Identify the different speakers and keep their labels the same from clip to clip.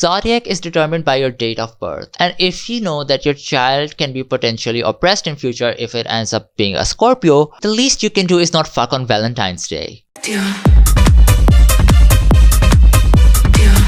Speaker 1: Zodiac is determined by your date of birth, and if you know that your child can be potentially oppressed in future if it ends up being a Scorpio, the least you can do is not fuck on Valentine's Day.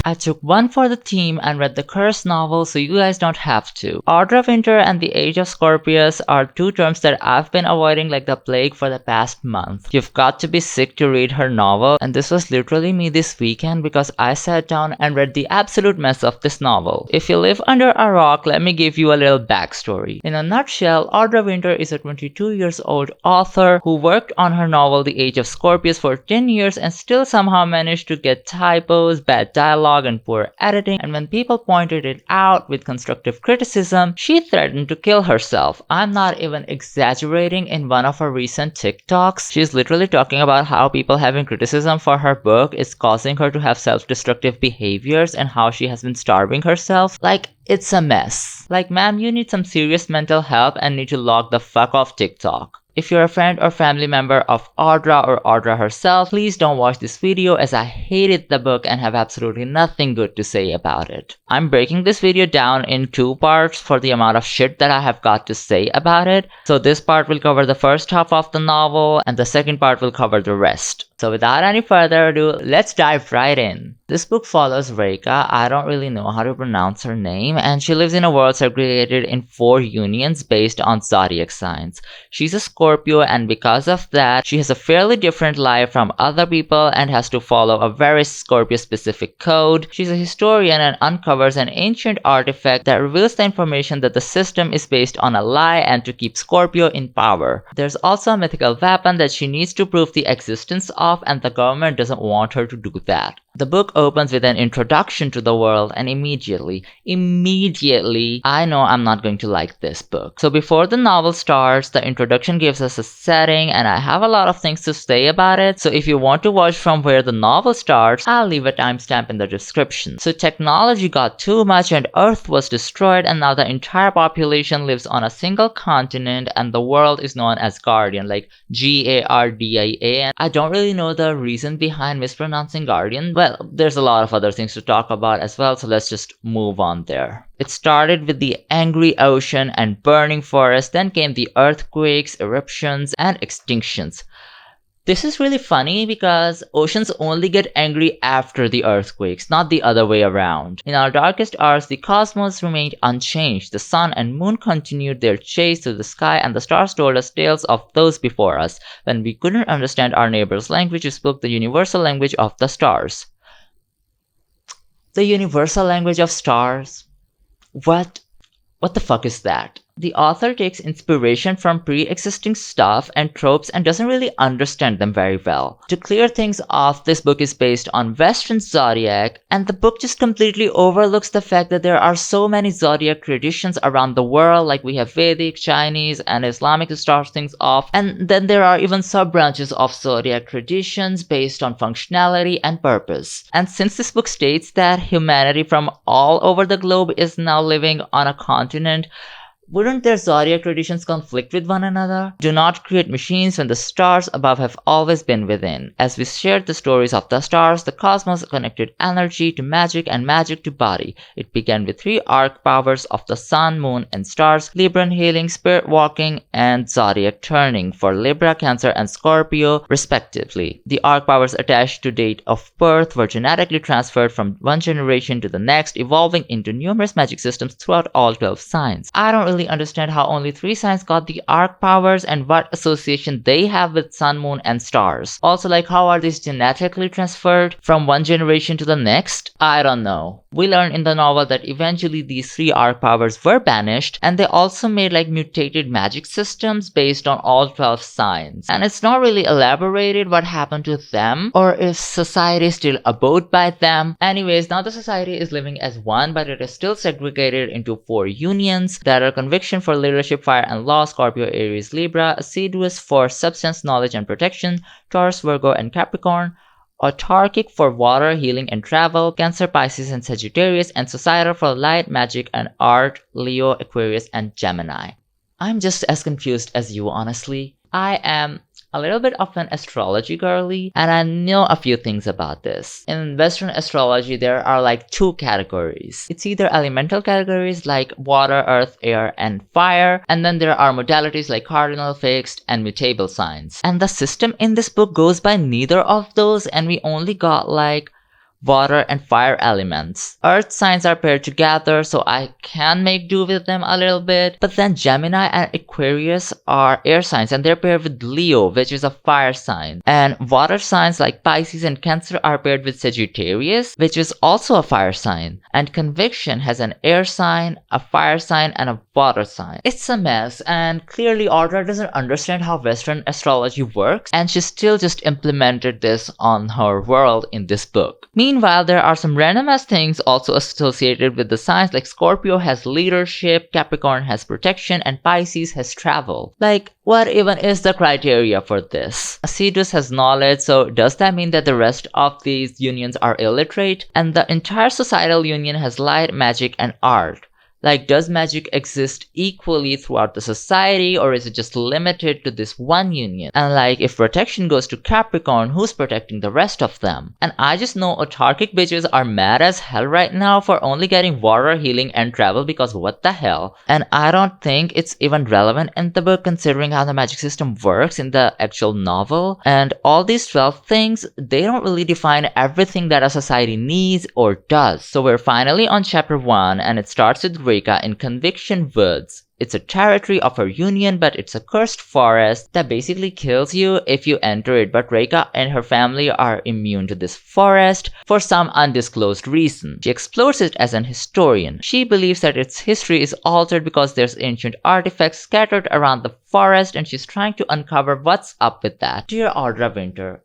Speaker 1: I took one for the team and read the Curse novel so you guys don't have to. Audra Winter and the Age of Scorpius are two terms that I've been avoiding like the plague for the past month. You've got to be sick to read her novel, and this was literally me this weekend because I sat down and read the absolute mess of this novel. If you live under a rock, let me give you a little backstory. In a nutshell, Audra Winter is a 22 years old author who worked on her novel The Age of Scorpius for 10 years and still somehow managed to get typos, bad dialogue, and poor editing, and when people pointed it out with constructive criticism, she threatened to kill herself. I'm not even exaggerating. In one of her recent TikToks, she's literally talking about how people having criticism for her book is causing her to have self-destructive behaviors and how she has been starving herself. Like, it's a mess. Like, ma'am, you need some serious mental help and need to log the fuck off TikTok. If you're a friend or family member of Audra or Audra herself, please don't watch this video as I hated the book and have absolutely nothing good to say about it. I'm breaking this video down in two parts for the amount of shit that I have got to say about it. So this part will cover the first half of the novel and the second part will cover the rest. So without any further ado, let's dive right in. This book follows Reika. I don't really know how to pronounce her name, and she lives in a world segregated in 4 unions based on zodiac signs. She's a Scorpio, and because of that, she has a fairly different life from other people and has to follow a very Scorpio-specific code. She's a historian and uncovers an ancient artifact that reveals the information that the system is based on a lie and to keep Scorpio in power. There's also a mythical weapon that she needs to prove the existence of, and the government doesn't want her to do that. The book opens with an introduction to the world, and immediately, I know I'm not going to like this book. So before the novel starts, the introduction gives us a setting, and I have a lot of things to say about it. So if you want to watch from where the novel starts, I'll leave a timestamp in the description. So technology got too much and Earth was destroyed, and now the entire population lives on a single continent, and the world is known as Guardian, like Gardia. And I don't really know the reason behind mispronouncing Guardian. Well, there's a lot of other things to talk about as well, so let's just move on there. It started with the angry ocean and burning forest, then came the earthquakes, eruptions, and extinctions. This is really funny because oceans only get angry after the earthquakes, not the other way around. In our darkest hours, the cosmos remained unchanged. The sun and moon continued their chase through the sky, and the stars told us tales of those before us. When we couldn't understand our neighbor's language, we spoke the universal language of the stars. The universal language of stars? What the fuck is that? The author takes inspiration from pre-existing stuff and tropes and doesn't really understand them very well. To clear things off, this book is based on Western zodiac, and the book just completely overlooks the fact that there are so many zodiac traditions around the world, like we have Vedic, Chinese, and Islamic to start things off, and then there are even sub-branches of zodiac traditions based on functionality and purpose. And since this book states that humanity from all over the globe is now living on a continent, wouldn't their zodiac traditions conflict with one another? Do not create machines when the stars above have always been within. As we shared the stories of the stars, the cosmos connected energy to magic and magic to body. It began with 3 arc powers of the sun, moon, and stars: Libran healing, spirit walking, and zodiac turning for Libra, Cancer, and Scorpio, respectively. The arc powers attached to date of birth were genetically transferred from one generation to the next, evolving into numerous magic systems throughout all 12 signs. I don't really understand how only 3 signs got the arc powers and what association they have with sun, moon, and stars. Also, like, how are these genetically transferred from one generation to the next? I don't know. We learn in the novel that eventually these 3 arc powers were banished, and they also made like mutated magic systems based on all 12 signs. And it's not really elaborated what happened to them or if society still abode by them. Anyways, now the society is living as one, but it is still segregated into 4 unions that are conviction for leadership, fire and law, Scorpio, Aries, Libra; assiduous for substance, knowledge and protection, Taurus, Virgo and Capricorn; autarkic for water, healing and travel, Cancer, Pisces and Sagittarius; and societal for light, magic and art, Leo, Aquarius and Gemini. I'm just as confused as you, honestly. I am a little bit of an astrology girly, and I know a few things about this. In Western astrology, there are like two categories. It's either elemental categories like water, earth, air, and fire, and then there are modalities like cardinal, fixed, and mutable signs. And the system in this book goes by neither of those, and we only got like water and fire elements. Earth signs are paired together, so I can make do with them a little bit. But then Gemini and Aquarius are air signs, and they're paired with Leo, which is a fire sign. And water signs like Pisces and Cancer are paired with Sagittarius, which is also a fire sign. And Conviction has an air sign, a fire sign, and a water sign. It's a mess, and clearly Audra doesn't understand how Western astrology works, and she still just implemented this on her world in this book. Meanwhile, there are some random ass things also associated with the signs, like Scorpio has leadership, Capricorn has protection, and Pisces has travel. Like, what even is the criteria for this? Acidus has knowledge, so does that mean that the rest of these unions are illiterate? And the entire societal union has light, magic, and art. Like, does magic exist equally throughout the society, or is it just limited to this one union? And like, if protection goes to Capricorn, who's protecting the rest of them? And I just know autarkic bitches are mad as hell right now for only getting water, healing, and travel, because what the hell? And I don't think it's even relevant in the book considering how the magic system works in the actual novel. And all these 12 things, they don't really define everything that a society needs or does. So we're finally on chapter 1, and it starts with Reka in Conviction Woods. It's a territory of her union, but it's a cursed forest that basically kills you if you enter it, but Reka and her family are immune to this forest for some undisclosed reason. She explores it as an historian. She believes that its history is altered because there's ancient artifacts scattered around the forest, and she's trying to uncover what's up with that. Dear Audra Winter,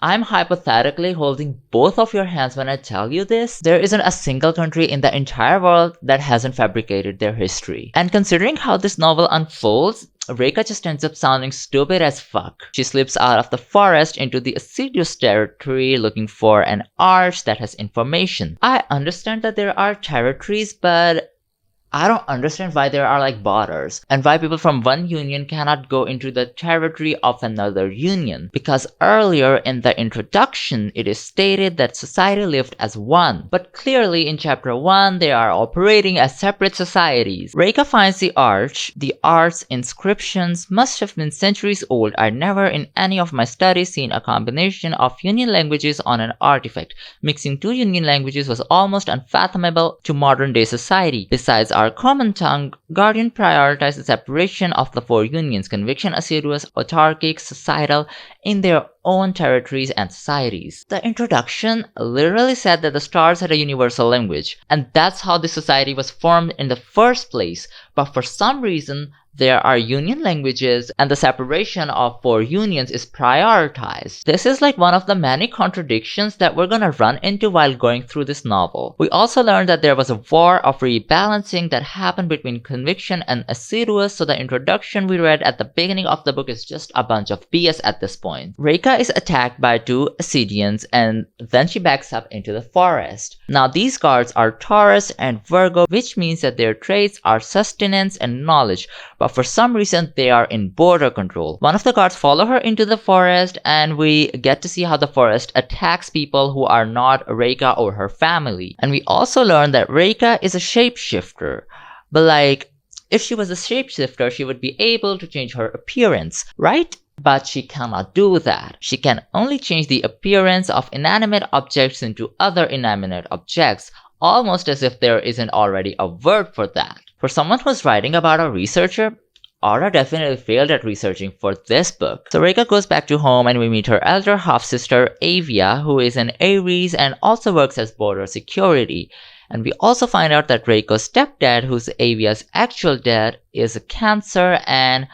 Speaker 1: I'm hypothetically holding both of your hands when I tell you this. There isn't a single country in the entire world that hasn't fabricated their history. And considering how this novel unfolds, Reka just ends up sounding stupid as fuck. She slips out of the forest into the Acidus territory looking for an arch that has information. I understand that there are territories, but I don't understand why there are like borders, and why people from one union cannot go into the territory of another union. Because earlier in the introduction, it is stated that society lived as one, but clearly in chapter 1, they are operating as separate societies. Reka finds the arch. The arch's inscriptions must have been centuries old. I never in any of my studies seen a combination of union languages on an artifact. Mixing two union languages was almost unfathomable to modern day society. Besides our common tongue, Guardian prioritized the separation of the four unions: Conviction, Acidus, autarkic, societal, in their own territories and societies. The introduction literally said that the stars had a universal language, and that's how the society was formed in the first place, but for some reason, there are union languages, and the separation of four unions is prioritized. This is like one of the many contradictions that we're gonna run into while going through this novel. We also learned that there was a war of rebalancing that happened between Conviction and Acidus, so the introduction we read at the beginning of the book is just a bunch of BS at this point. Reka is attacked by two Acidians, and then she backs up into the forest. Now these guards are Taurus and Virgo, which means that their traits are sustenance and knowledge, but for some reason they are in border control. One of the guards follow her into the forest, and we get to see how the forest attacks people who are not Reka or her family. And we also learn that Reka is a shapeshifter, but like, if she was a shapeshifter, she would be able to change her appearance, right? But she cannot do that. She can only change the appearance of inanimate objects into other inanimate objects, almost as if there isn't already a word for that. For someone who's writing about a researcher, Audra definitely failed at researching for this book. So Reka goes back to home, and we meet her elder half-sister Avia, who is an Aries and also works as border security. And we also find out that Reka's stepdad, who's Avia's actual dad, is a Cancer, and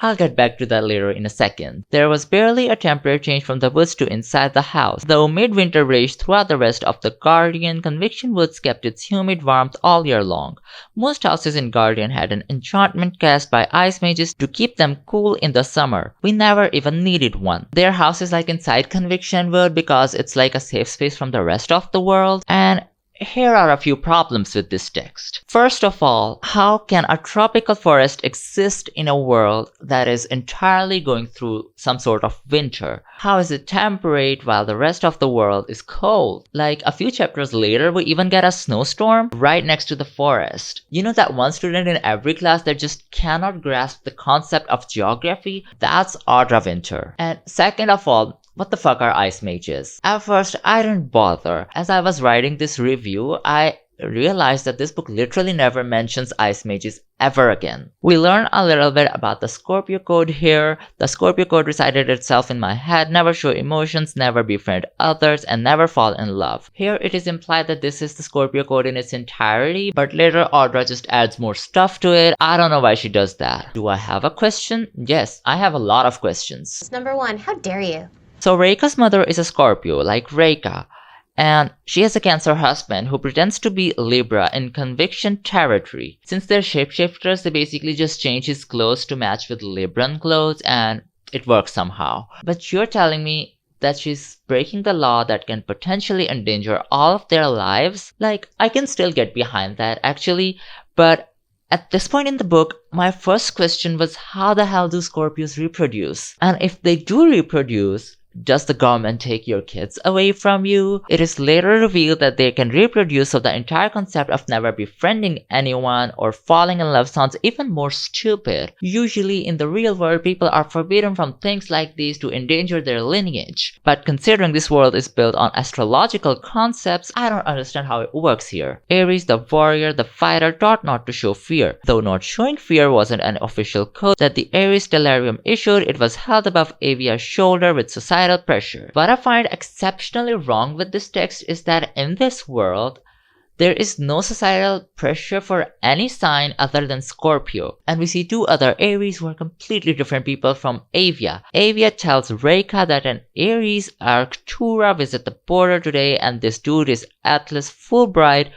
Speaker 1: I'll get back to that later in a second. There was barely a temperature change from the woods to inside the house. Though midwinter raged throughout the rest of the Guardian, Conviction Woods kept its humid warmth all year long. Most houses in Guardian had an enchantment cast by ice mages to keep them cool in the summer. We never even needed one. Their house is like inside Conviction Wood because it's like a safe space from the rest of the world, and Here are a few problems with this text. First of all, how can a tropical forest exist in a world that is entirely going through some sort of winter? How is it temperate while the rest of the world is cold? Like a few chapters later, we even get a snowstorm right next to the forest. You know that one student in every class that just cannot grasp the concept of geography? That's Audra Winter. And second of all, what the fuck are ice mages? At first, I didn't bother. As I was writing this review, I realized that this book literally never mentions ice mages ever again. We learn a little bit about the Scorpio code here. The Scorpio code recited itself in my head: never show emotions, never befriend others, and never fall in love. Here it is implied that this is the Scorpio code in its entirety, but later Audra just adds more stuff to it. I don't know why she does that. Do I have a question? Yes, I have a lot of questions.
Speaker 2: Number 1, how dare you?
Speaker 1: So Reika's mother is a Scorpio, like Reika, and she has a Cancer husband who pretends to be Libra in conviction territory. Since they're shapeshifters, they basically just change his clothes to match with Libran clothes, and it works somehow. But you're telling me that she's breaking the law that can potentially endanger all of their lives? Like, I can still get behind that actually, but at this point in the book, my first question was, how the hell do Scorpios reproduce? And if they do reproduce, does the government take your kids away from you? It is later revealed that they can reproduce, so the entire concept of never befriending anyone or falling in love sounds even more stupid. Usually in the real world, people are forbidden from things like these to endanger their lineage. But considering this world is built on astrological concepts, I don't understand how it works here. Aries, the warrior, the fighter, taught not to show fear. Though not showing fear wasn't an official code that the Aries stellarium issued, it was held above Avia's shoulder with societal pressure. What I find exceptionally wrong with this text is that in this world, there is no societal pressure for any sign other than Scorpio. And we see two other Aries who are completely different people from Avia. Avia tells Reika that an Aries Arctura visit the border today, and this dude is Atlas Fulbright,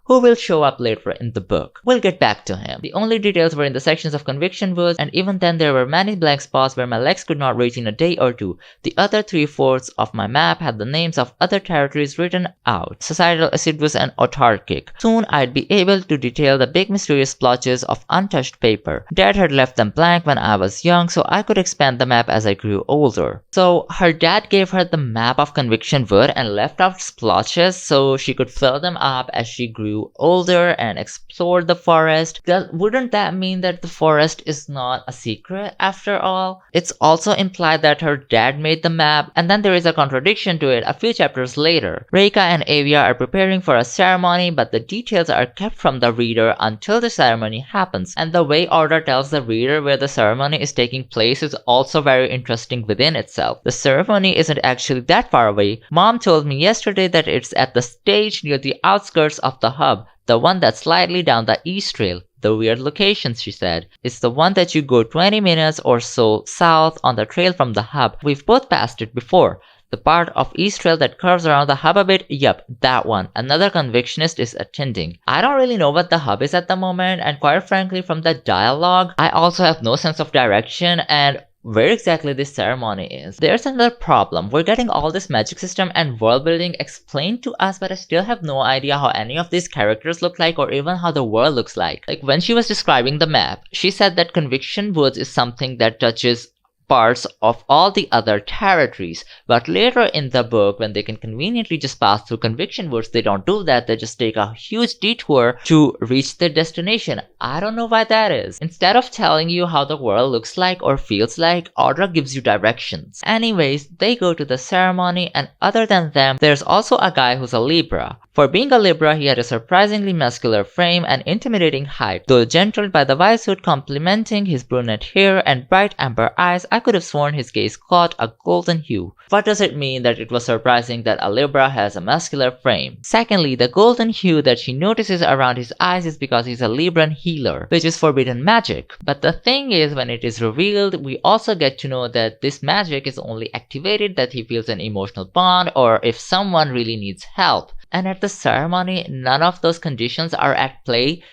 Speaker 1: who will show up later in the book. We'll get back to him. The only details were in the sections of conviction woods, and even then there were many blank spots where my legs could not reach in a day or two. The other 3/4 of my map had the names of other territories written out: societal, assiduous, and autarkic. Soon I'd be able to detail the big mysterious splotches of untouched paper. Dad had left them blank when I was young, so I could expand the map as I grew older. So her dad gave her the map of conviction wood and left out splotches so she could fill them up as she grew older and explored the forest. Wouldn't that mean that the forest is not a secret after all? It's also implied that her dad made the map, and then there is a contradiction to it a few chapters later. Reika and Avia are preparing for a ceremony, but the details are kept from the reader until the ceremony happens, and the way Audra tells the reader where the ceremony is taking place is also very interesting within itself. The ceremony isn't actually that far away. Mom told me yesterday that it's at the stage near the outskirts of the hub, the one that's slightly down the east trail. The weird location, she said, is the one that you go 20 minutes or so south on the trail from the hub. We've both passed it before. The part of East Trail that curves around the hub a bit, yup, that one. Another convictionist is attending. I don't really know what the hub is at the moment, and quite frankly from the dialogue, I also have no sense of direction and where exactly this ceremony is. There's another problem. We're getting all this magic system and world building explained to us, but I still have no idea how any of these characters look like or even how the world looks like. Like when she was describing the map, she said that Conviction Woods is something that touches parts of all the other territories, but later in the book, when they can conveniently just pass through Conviction Woods, they don't do that. They just take a huge detour to reach their destination. I don't know why that is. Instead of telling you how the world looks like or feels like, Audra gives you directions. Anyways, they go to the ceremony, and other than them, there's also a guy who's a Libra. For being a Libra, he had a surprisingly muscular frame and intimidating height. Though gentled by the white suit complementing his brunette hair and bright amber eyes, I could have sworn his gaze caught a golden hue. What does it mean that it was surprising that a Libra has a muscular frame? Secondly, the golden hue that she notices around his eyes is because he's a Libran healer, which is forbidden magic. But the thing is, when it is revealed, we also get to know that this magic is only activated that he feels an emotional bond or if someone really needs help. And at the ceremony, none of those conditions are at play.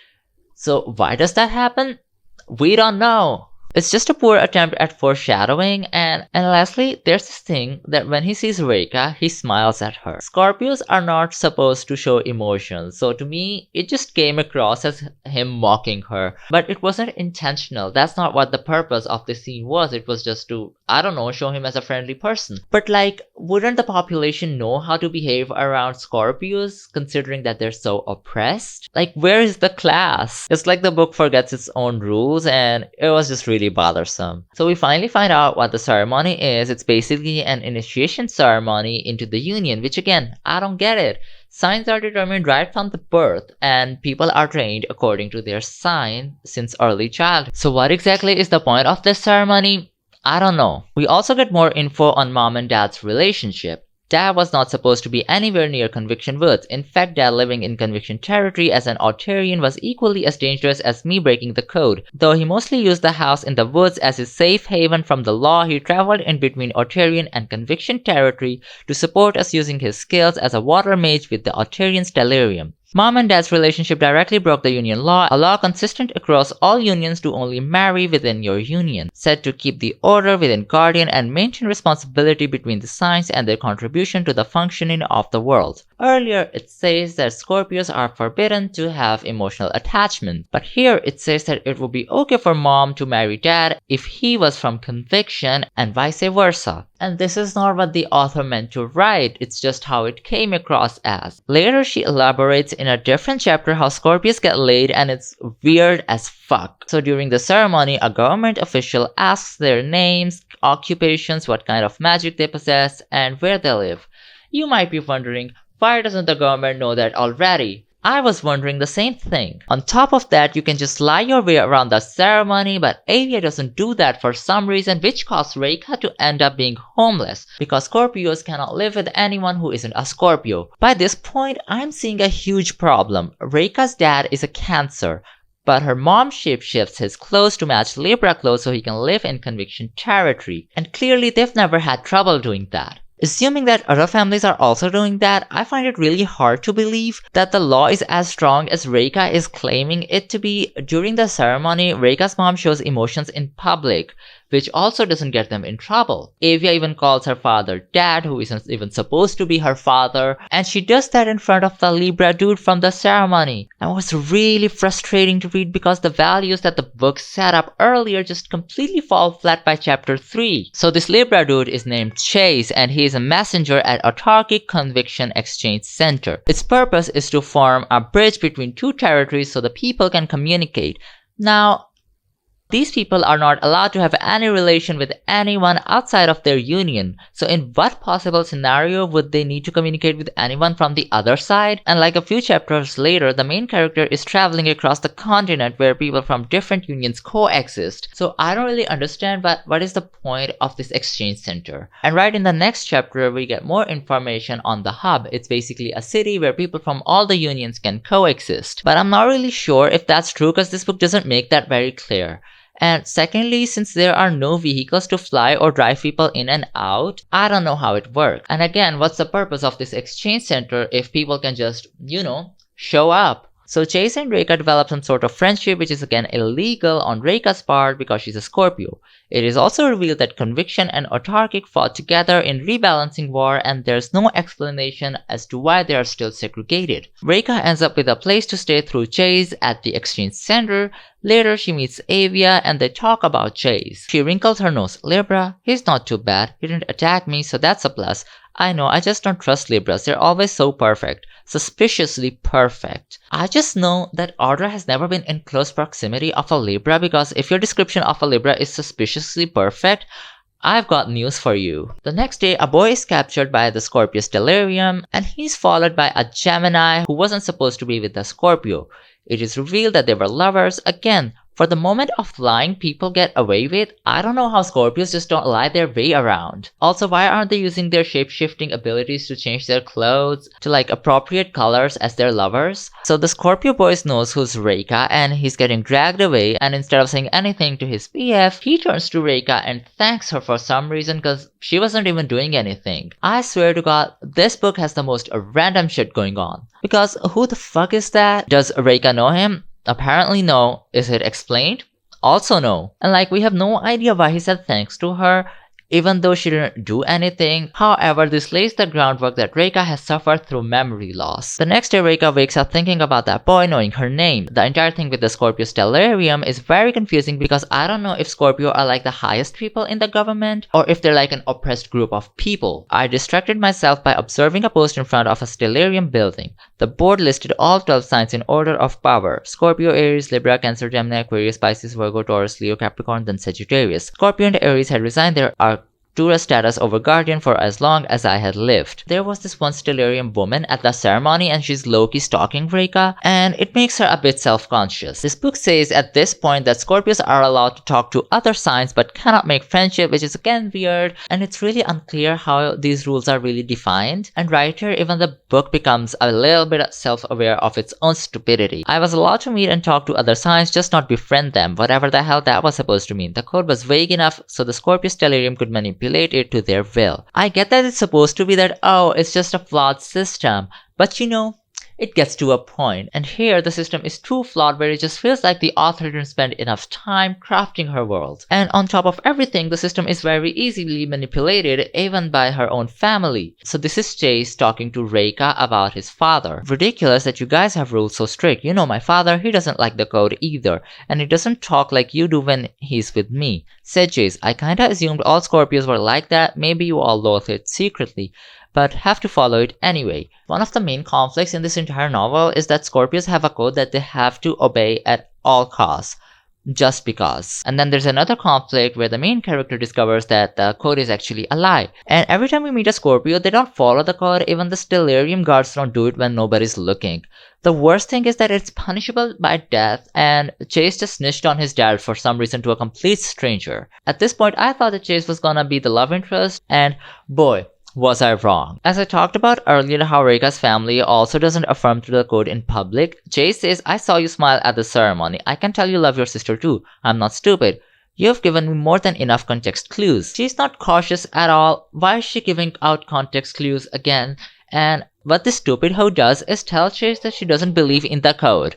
Speaker 1: So why does that happen? We don't know. It's just a poor attempt at foreshadowing, and lastly, there's this thing that when he sees Reika, he smiles at her. Scorpios are not supposed to show emotions, so to me, it just came across as him mocking her. But it wasn't intentional. That's not what the purpose of the scene was. It was just to, I don't know, show him as a friendly person. But like, wouldn't the population know how to behave around Scorpios, considering that they're so oppressed? Like, where is the class? It's like the book forgets its own rules, and it was just really bothersome. So we finally find out what the ceremony is. It's basically an initiation ceremony into the union, which again, I don't get it. Signs are determined right from the birth, and people are trained according to their sign since early childhood. So what exactly is the point of this ceremony? I don't know. We also get more info on mom and dad's relationship. Dad was not supposed to be anywhere near Conviction Woods. In fact, Dad living in Conviction territory as an Autarian was equally as dangerous as me breaking the code. Though he mostly used the house in the woods as his safe haven from the law, he traveled in between Autarian and Conviction territory to support us using his skills as a water mage with the Autarian Stellarium. Mom and Dad's relationship directly broke the union law, a law consistent across all unions to only marry within your union, said to keep the order within Guardian and maintain responsibility between the signs and their contribution to the functioning of the world. Earlier, it says that Scorpios are forbidden to have emotional attachment, but here it says that it would be okay for mom to marry dad if he was from Conviction and vice versa. And this is not what the author meant to write, it's just how it came across as. Later she elaborates in a different chapter how Scorpios get laid, and it's weird as fuck. So during the ceremony, a government official asks their names, occupations, what kind of magic they possess, and where they live. You might be wondering, why doesn't the government know that already? I was wondering the same thing. On top of that, you can just lie your way around the ceremony, but Avia doesn't do that for some reason, which caused Reika to end up being homeless, because Scorpios cannot live with anyone who isn't a Scorpio. By this point, I'm seeing a huge problem. Reika's dad is a Cancer, but her mom shapeshifts his clothes to match Libra clothes so he can live in Conviction territory, and clearly they've never had trouble doing that. Assuming that other families are also doing that, I find it really hard to believe that the law is as strong as Reika is claiming it to be. During the ceremony, Reika's mom shows emotions in public, which also doesn't get them in trouble. Avia even calls her father dad, who isn't even supposed to be her father, and she does that in front of the Libra dude from the ceremony. And it was really frustrating to read because the values that the book set up earlier just completely fall flat by chapter 3. So this Libra dude is named Chase, and he is a messenger at Autarkic Conviction Exchange Center. Its purpose is to form a bridge between two territories so the people can communicate. Now, these people are not allowed to have any relation with anyone outside of their union. So in what possible scenario would they need to communicate with anyone from the other side? And like a few chapters later, the main character is traveling across the continent where people from different unions coexist. So I don't really understand what is the point of this exchange center. And right in the next chapter, we get more information on the hub. It's basically a city where people from all the unions can coexist. But I'm not really sure if that's true because this book doesn't make that very clear. And secondly, since there are no vehicles to fly or drive people in and out, I don't know how it works. And again, what's the purpose of this exchange center if people can just, show up? So Chase and Reika develop some sort of friendship, which is again illegal on Reika's part because she's a Scorpio. It is also revealed that Conviction and Autarkic fought together in rebalancing war, and there's no explanation as to why they are still segregated. Reika ends up with a place to stay through Chase at the exchange center. Later, she meets Avia and they talk about Chase. She wrinkles her nose. Libra, he's not too bad. He didn't attack me, so that's a plus. I know, I just don't trust Libras. They're always so perfect. Suspiciously perfect. I just know that Audra has never been in close proximity of a Libra, because if your description of a Libra is suspiciously perfect, I've got news for you. The next day, a boy is captured by the Scorpius Delirium, and he's followed by a Gemini who wasn't supposed to be with the Scorpio. It is revealed that they were lovers. Again, for the moment of lying people get away with, I don't know how Scorpios just don't lie their way around. Also, why aren't they using their shape-shifting abilities to change their clothes to appropriate colors as their lovers? So the Scorpio boy knows who's Reika and he's getting dragged away, and instead of saying anything to his PF, he turns to Reika and thanks her for some reason because she wasn't even doing anything. I swear to God, this book has the most random shit going on. Because who the fuck is that? Does Reika know him? Apparently no. Is it explained? Also no. And like we have no idea why he said thanks to her, even though she didn't do anything. However, this lays the groundwork that Reika has suffered through memory loss. The next day, Reika wakes up thinking about that boy knowing her name. The entire thing with the Scorpio Stellarium is very confusing because I don't know if Scorpio are like the highest people in the government or if they're like an oppressed group of people. I distracted myself by observing a post in front of a Stellarium building. The board listed all 12 signs in order of power: Scorpio, Aries, Libra, Cancer, Gemini, Aquarius, Pisces, Virgo, Taurus, Leo, Capricorn, then Sagittarius. Scorpio and Aries had resigned their Arcturus status over Guardian for as long as I had lived. There was this one Stellarium woman at the ceremony and she's low-key stalking Reika, and it makes her a bit self-conscious. This book says at this point that Scorpios are allowed to talk to other signs but cannot make friendship, which is again weird, and it's really unclear how these rules are really defined. And right here, even the book becomes a little bit self-aware of its own stupidity. I was allowed to meet and talk to other signs, just not befriend them, whatever the hell that was supposed to mean. The code was vague enough so the Scorpio Stellarium could manipulate it to their will. I get that it's supposed to be that, oh, it's just a flawed system, but you know, it gets to a point, and here the system is too flawed where it just feels like the author didn't spend enough time crafting her world. And on top of everything, the system is very easily manipulated even by her own family. So this is Chase talking to Reika about his father. Ridiculous that you guys have rules so strict. You know my father, he doesn't like the code either, and he doesn't talk like you do when he's with me. Said Chase, I kinda assumed all Scorpios were like that, maybe you all loathe it secretly, but have to follow it anyway. One of the main conflicts in this entire novel is that Scorpios have a code that they have to obey at all costs, just because. And then there's another conflict where the main character discovers that the code is actually a lie. And every time we meet a Scorpio, they don't follow the code, even the Stellarium guards don't do it when nobody's looking. The worst thing is that it's punishable by death, and Chase just snitched on his dad for some reason to a complete stranger. At this point, I thought that Chase was gonna be the love interest, and boy, was I wrong. As I talked about earlier how Reika's family also doesn't affirm to the code in public, Chase says, I saw you smile at the ceremony. I can tell you love your sister too. I'm not stupid. You've given me more than enough context clues. She's not cautious at all. Why is she giving out context clues again? And what this stupid hoe does is tell Chase that she doesn't believe in the code.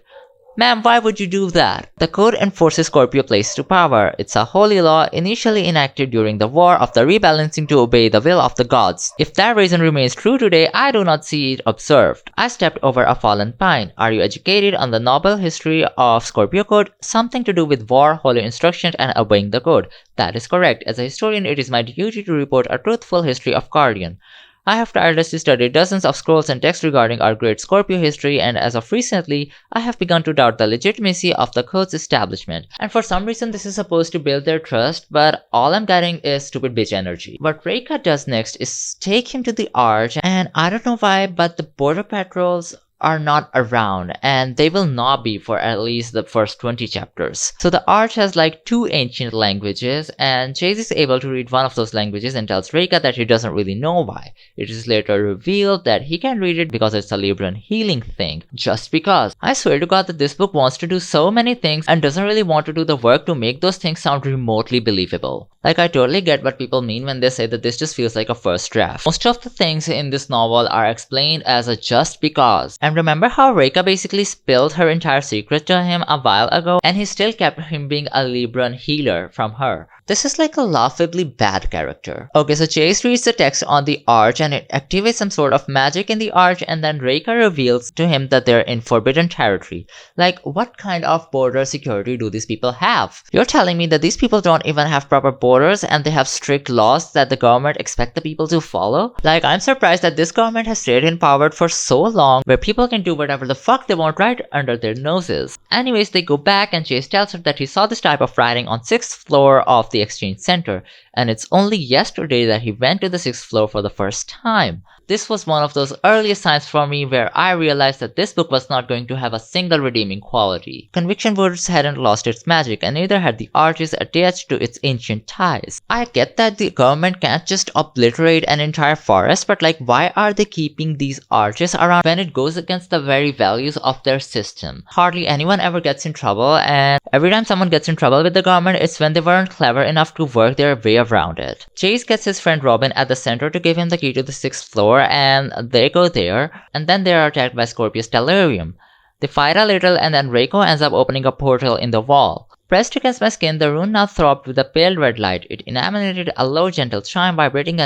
Speaker 1: Ma'am, why would you do that? The code enforces Scorpio place to power. It's a holy law initially enacted during the War of the Rebalancing to obey the will of the gods. If that reason remains true today, I do not see it observed. I stepped over a fallen pine. Are you educated on the noble history of Scorpio code? Something to do with war, holy instructions, and obeying the code. That is correct. As a historian, it is my duty to report a truthful history of Guardian. I have tirelessly studied dozens of scrolls and texts regarding our great Scorpio history, and as of recently, I have begun to doubt the legitimacy of the code's establishment. And for some reason, this is supposed to build their trust, but all I'm getting is stupid bitch energy. What Reika does next is take him to the Arch, and I don't know why, but the border patrols are not around, and they will not be for at least the first 20 chapters. So the Arch has like 2 ancient languages, and Chase is able to read one of those languages and tells Reika that he doesn't really know why. It is later revealed that he can read it because it's a Libran healing thing. Just because. I swear to God that this book wants to do so many things and doesn't really want to do the work to make those things sound remotely believable. Like, I totally get what people mean when they say that this just feels like a first draft. Most of the things in this novel are explained as a just because. And remember how Reika basically spilled her entire secret to him a while ago, and he still kept him being a Libran healer from her. This is like a laughably bad character. Okay, so Chase reads the text on the Arch and it activates some sort of magic in the Arch, and then Reika reveals to him that they're in forbidden territory. Like, what kind of border security do these people have? You're telling me that these people don't even have proper borders and they have strict laws that the government expect the people to follow? Like, I'm surprised that this government has stayed in power for so long where people can do whatever the fuck they want right under their noses. Anyways, they go back and Chase tells her that he saw this type of writing on 6th floor of the exchange center, and it's only yesterday that he went to the 6th floor for the first time. This was one of those earliest signs for me where I realized that this book was not going to have a single redeeming quality. Conviction Woods hadn't lost its magic, and neither had the arches attached to its ancient ties. I get that the government can't just obliterate an entire forest, but like, why are they keeping these arches around when it goes against the very values of their system? Hardly anyone ever gets in trouble, and every time someone gets in trouble with the government, it's when they weren't clever enough to work their way around it. Chase gets his friend Robin at the center to give him the key to the 6th floor, and they go there, and then they are attacked by Scorpio Stellarium. They fight a little, and then Reiko ends up opening a portal in the wall. Pressed against my skin, the rune now throbbed with a pale red light. It emanated a low, gentle chime vibrating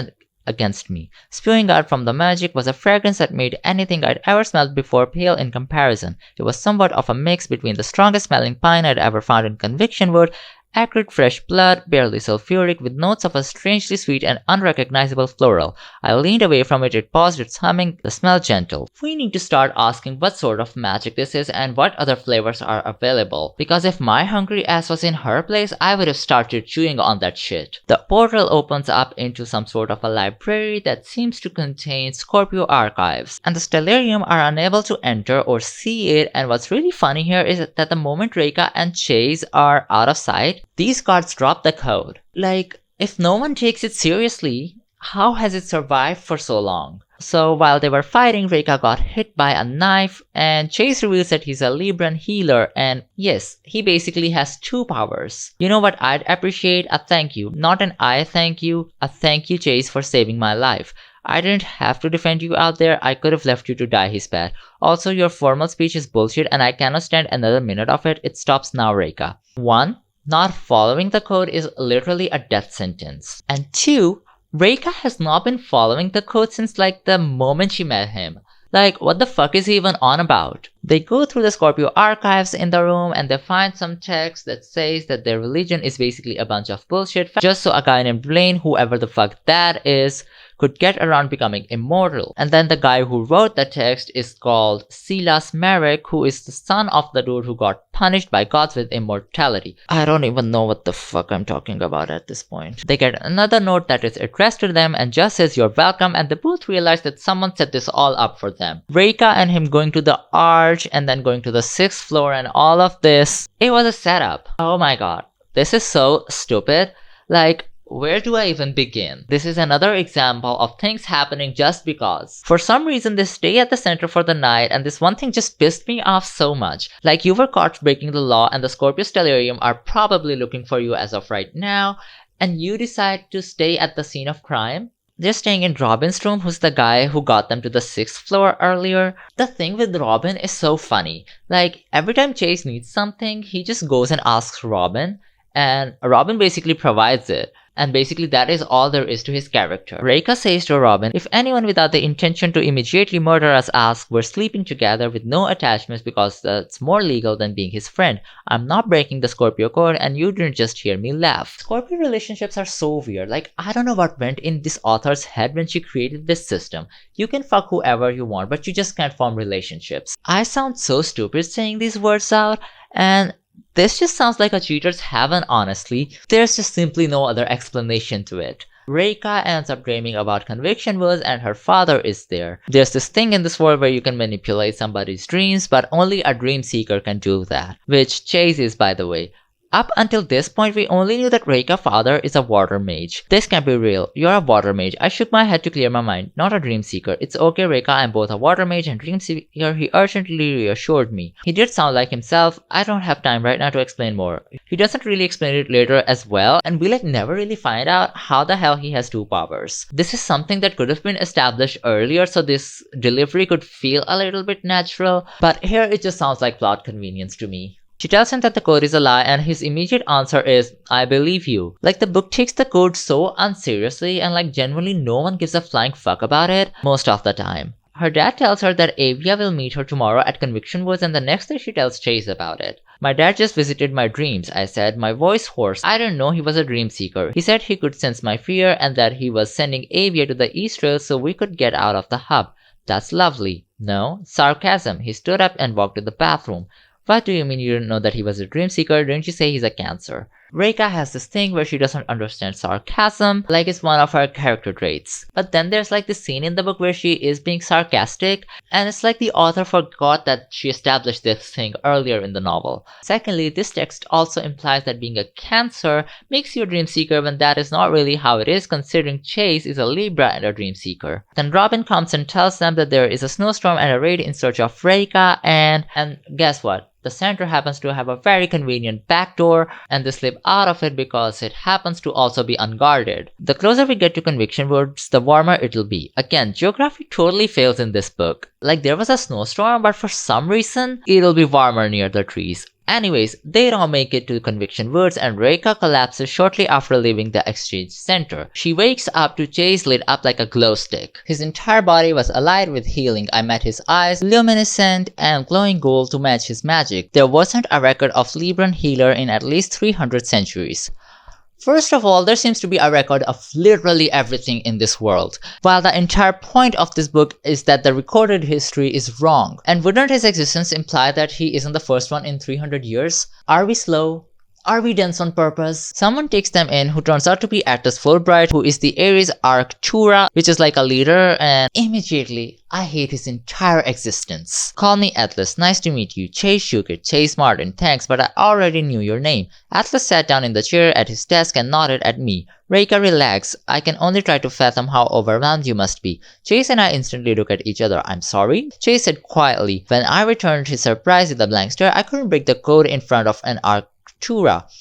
Speaker 1: against me. Spewing out from the magic was a fragrance that made anything I'd ever smelled before pale in comparison. It was somewhat of a mix between the strongest smelling pine I'd ever found in Conviction Wood, acrid fresh blood, barely sulfuric, with notes of a strangely sweet and unrecognizable floral. I leaned away from it, it paused its humming, the smell gentle. We need to start asking what sort of magic this is and what other flavors are available, because if my hungry ass was in her place, I would have started chewing on that shit. The portal opens up into some sort of a library that seems to contain Scorpio archives, and the Stellarium are unable to enter or see it, and what's really funny here is that the moment Reika and Chase are out of sight, these guards drop the code. Like, if no one takes it seriously, how has it survived for so long? So while they were fighting, Reika got hit by a knife, and Chase reveals that he's a Libran healer, and yes, he basically has 2 powers. You know what I'd appreciate? A thank you. Not an I thank you, a thank you Chase for saving my life. I didn't have to defend you out there, I could have left you to die, he spat. Also, your formal speech is bullshit and I cannot stand another minute of it. It stops now, Reika. 1. Not following the code is literally a death sentence. And 2, Reika has not been following the code since like the moment she met him. Like, what the fuck is he even on about? They go through the Scorpio archives in the room and they find some text that says that their religion is basically a bunch of bullshit just so a guy named Blaine, whoever the fuck that is, could get around becoming immortal. And then the guy who wrote the text is called Silas Merrick, who is the son of the dude who got punished by gods with immortality. I don't even know what the fuck I'm talking about at this point. They get another note that is addressed to them and just says you're welcome, and they both realize that someone set this all up for them. Reika and him going to the arch and then going to the 6th floor and all of this. It was a setup. Oh my god. This is so stupid. Like, where do I even begin? This is another example of things happening just because. For some reason, they stay at the center for the night, and this one thing just pissed me off so much. Like, you were caught breaking the law, and the Scorpio Stellarium are probably looking for you as of right now, and you decide to stay at the scene of crime? They're staying in Robin's room, who's the guy who got them to the 6th floor earlier. The thing with Robin is so funny. Like, every time Chase needs something, he just goes and asks Robin, and Robin basically provides it. And basically that is all there is to his character. Reika says to Robin, if anyone without the intention to immediately murder us asks, we're sleeping together with no attachments because that's more legal than being his friend. I'm not breaking the Scorpio code and you didn't just hear me laugh. Scorpio relationships are so weird. Like, I don't know what went in this author's head when she created this system. You can fuck whoever you want, but you just can't form relationships. I sound so stupid saying these words out, and this just sounds like a cheater's heaven, honestly. There's just simply no other explanation to it. Reika ends up dreaming about Conviction Woods and her father is there. There's this thing in this world where you can manipulate somebody's dreams, but only a dream seeker can do that. Which Chase is, by the way. Up until this point, we only knew that Reika's father is a water mage. This can't be real. You're a water mage. I shook my head to clear my mind. Not a dream seeker. It's okay, Reika. I'm both a water mage and dream seeker. He urgently reassured me. He did sound like himself. I don't have time right now to explain more. He doesn't really explain it later as well, and we never really find out how the hell he has 2 powers. This is something that could have been established earlier, so this delivery could feel a little bit natural, but here it just sounds like plot convenience to me. She tells him that the code is a lie and his immediate answer is, I believe you. Like, the book takes the code so unseriously and like genuinely no one gives a flying fuck about it most of the time. Her dad tells her that Avia will meet her tomorrow at Conviction Woods and the next day she tells Chase about it. My dad just visited my dreams, I said, my voice hoarse. I didn't know he was a dream seeker. He said he could sense my fear and that he was sending Avia to the East Rail so we could get out of the hub. That's lovely. No? Sarcasm. He stood up and walked to the bathroom. What do you mean you didn't know that he was a dream seeker? Didn't you say he's a Cancer? Reika has this thing where she doesn't understand sarcasm, like it's one of her character traits. But then there's like this scene in the book where she is being sarcastic, and it's like the author forgot that she established this thing earlier in the novel. Secondly, this text also implies that being a Cancer makes you a dream seeker when that is not really how it is, considering Chase is a Libra and a dream seeker. Then Robin comes and tells them that there is a snowstorm and a raid in search of Reika, and guess what? The center happens to have a very convenient back door, and they slip out of it because it happens to also be unguarded. The closer we get to Conviction Woods, the warmer it'll be. Again, geography totally fails in this book. Like, there was a snowstorm, but for some reason, it'll be warmer near the trees. Anyways, they don't make it to Conviction Woods and Reika collapses shortly after leaving the exchange center. She wakes up to Chase lit up like a glow stick. His entire body was alight with healing. I met his eyes, luminescent and glowing gold to match his magic. There wasn't a record of Libran healer in at least 300 centuries. First of all, there seems to be a record of literally everything in this world, while the entire point of this book is that the recorded history is wrong. And wouldn't his existence imply that he isn't the first one in 300 years? Are we slow? Are we dense on purpose? Someone takes them in who turns out to be Atlas Fulbright, who is the Ares Arctura, which is like a leader, and immediately I hate his entire existence. Call me Atlas, nice to meet you. Chase Shuker, Chase Martin, thanks, but I already knew your name. Atlas sat down in the chair at his desk and nodded at me. Reika, relax. I can only try to fathom how overwhelmed you must be. Chase and I instantly look at each other. I'm sorry? Chase said quietly. When I returned his surprise with a blank stare, I couldn't break the code in front of an Arctura.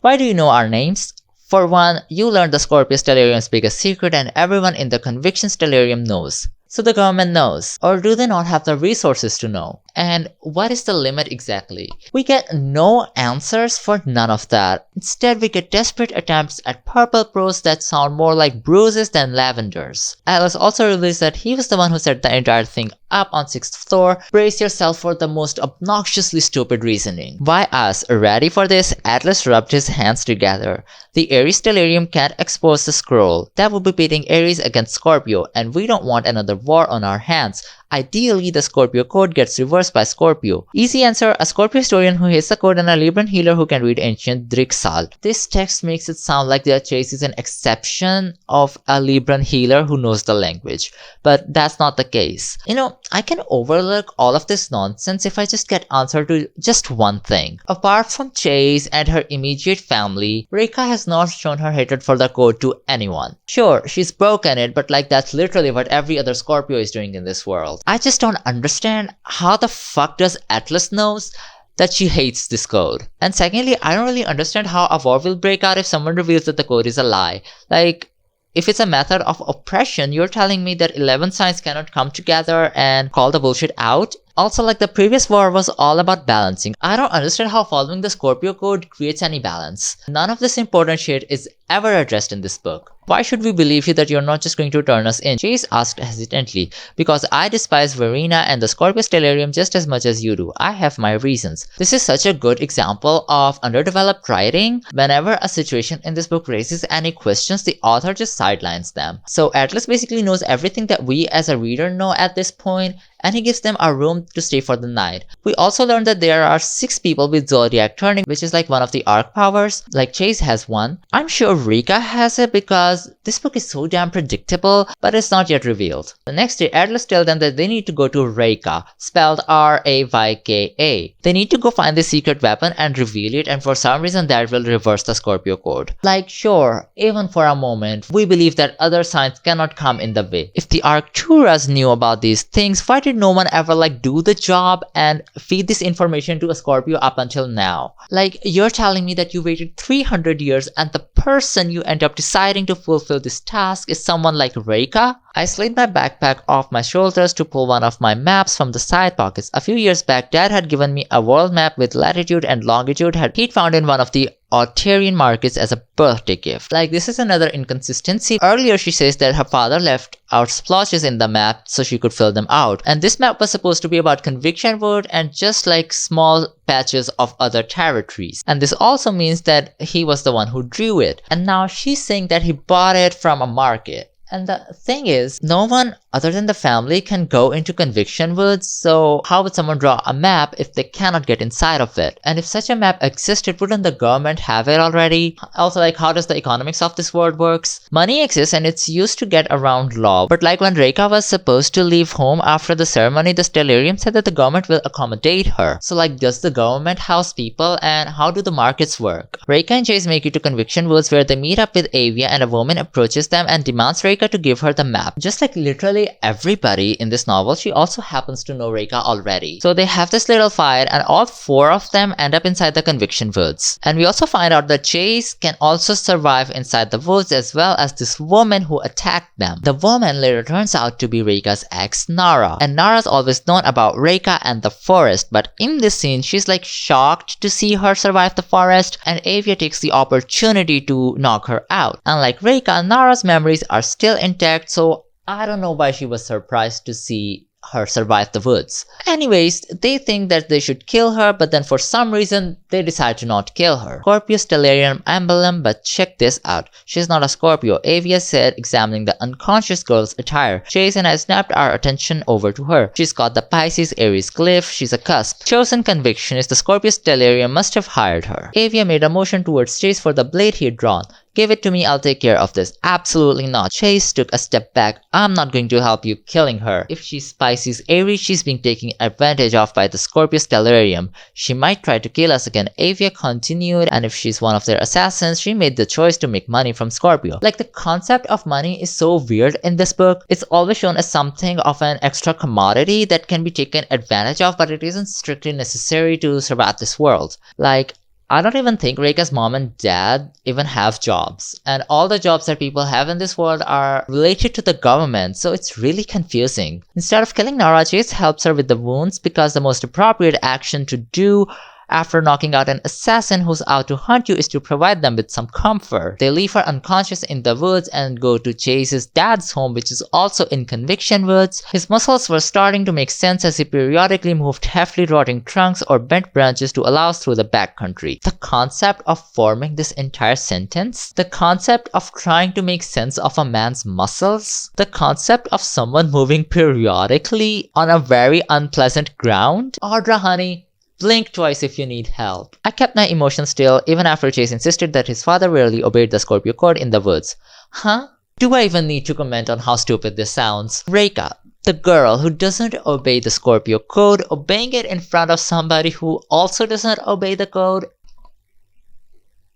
Speaker 1: Why do you know our names? For one, you learned the Scorpius Stellarium's biggest secret and everyone in the Conviction Stellarium knows. So the government knows. Or do they not have the resources to know? And what is the limit exactly? We get no answers for none of that. Instead, we get desperate attempts at purple prose that sound more like bruises than lavenders. Atlas also reveals that he was the one who set the entire thing up on 6th floor. Brace yourself for the most obnoxiously stupid reasoning. Why us? Ready for this? Atlas rubbed his hands together. The Ares Stellarium can't expose the scroll. That would be pitting Ares against Scorpio, and we don't want another war on our hands. Ideally, the Scorpio code gets reversed by Scorpio. Easy answer, a Scorpio historian who hates the code and a Libran healer who can read ancient Drixal. This text makes it sound like the Chase is an exception of a Libran healer who knows the language. But that's not the case. You know, I can overlook all of this nonsense if I just get answer to just one thing. Apart from Chase and her immediate family, Reika has not shown her hatred for the code to anyone. Sure, she's broken it, but like that's literally what every other Scorpio is doing in this world. I just don't understand how the fuck does Atlas knows that she hates this code. And secondly, I don't really understand how a war will break out if someone reveals that the code is a lie. Like, if it's a method of oppression, you're telling me that 11 signs cannot come together and call the bullshit out? Also, like the previous war was all about balancing. I don't understand how following the Scorpio code creates any balance. None of this important shit is ever addressed in this book. Why should we believe you that you're not just going to turn us in? Chase asked hesitantly. Because I despise Verena and the Scorpius Stellarium just as much as you do. I have my reasons. This is such a good example of underdeveloped writing. Whenever a situation in this book raises any questions, the author just sidelines them. So Atlas basically knows everything that we as a reader know at this point, and he gives them a room to stay for the night. We also learned that there are 6 people with Zodiac turning, which is like one of the arc powers, like Chase has one. I'm sure Rika has it because this book is so damn predictable, but it's not yet revealed. The next day, Atlas tells them that they need to go to Reika, spelled R-A-Y-K-A. They need to go find the secret weapon and reveal it, and for some reason that will reverse the Scorpio code. Like sure, even for a moment, we believe that other signs cannot come in the way. If the Arcturas knew about these things, why did no one ever like do the job and feed this information to a Scorpio up until now? Like, you're telling me that you waited 300 years and the person you end up deciding to fulfill this task is someone like Reika? I slid my backpack off my shoulders to pull one of my maps from the side pockets. A few years back, Dad had given me a world map with latitude and longitude he'd found in one of the Autarian markets as a birthday gift. Like, this is another inconsistency. Earlier, she says that her father left out splotches in the map so she could fill them out. And this map was supposed to be about Conviction Wood and just like small patches of other territories. And this also means that he was the one who drew it. And now she's saying that he bought it from a market. And the thing is, no one other than the family can go into Conviction Woods, so how would someone draw a map if they cannot get inside of it? And if such a map existed, wouldn't the government have it already? Also, like, how does the economics of this world works? Money exists and it's used to get around law, but like when Reika was supposed to leave home after the ceremony, the Stellarium said that the government will accommodate her. So like, does the government house people, and how do the markets work? Reika and Chase make it to Conviction Woods where they meet up with Avia, and a woman approaches them and demands Reika Reika to give her the map. Just like literally everybody in this novel, she also happens to know Reika already. So they have this little fight and all 4 of them end up inside the conviction woods. And we also find out that Chase can also survive inside the woods as well as this woman who attacked them. The woman later turns out to be Reika's ex, Nara. And Nara's always known about Reika and the forest, but in this scene she's like shocked to see her survive the forest, and Avia takes the opportunity to knock her out. Unlike Reika, Nara's memories are still intact, so I don't know why she was surprised to see her survive the woods. Anyways, they think that they should kill her, but then for some reason they decide to not kill her. Scorpius Stellarium emblem, but check this out. She's not a Scorpio, Avia said, examining the unconscious girl's attire. Chase and I snapped our attention over to her. She's got the Pisces Aries glyph, she's a cusp. Chosen conviction is the Scorpius Stellarium must have hired her. Avia made a motion towards Chase for the blade he'd drawn. Give it to me, I'll take care of this. Absolutely not. Chase took a step back. I'm not going to help you killing her. If she's Pisces Aries, she's being taken advantage of by the Scorpius Stellarium. She might try to kill us again. Avia continued, and if she's one of their assassins, she made the choice to make money from Scorpio. Like, the concept of money is so weird in this book. It's always shown as something of an extra commodity that can be taken advantage of, but it isn't strictly necessary to survive this world. Like, I don't even think Reika's mom and dad even have jobs, and all the jobs that people have in this world are related to the government, so it's really confusing. Instead of killing Nara, Chase helps her with the wounds because the most appropriate action to do after knocking out an assassin who's out to hunt you is to provide them with some comfort. They leave her unconscious in the woods and go to Chase's dad's home, which is also in Conviction Woods. His muscles were starting to make sense as he periodically moved heavily rotting trunks or bent branches to allow us through the backcountry. The concept of forming this entire sentence, the concept of trying to make sense of a man's muscles, the concept of someone moving periodically on a very unpleasant ground. Audra, honey, blink twice if you need help. I kept my emotions still even after Chase insisted that his father rarely obeyed the Scorpio code in the woods. Huh? Do I even need to comment on how stupid this sounds? Reika, the girl who doesn't obey the Scorpio code, obeying it in front of somebody who also doesn't obey the code?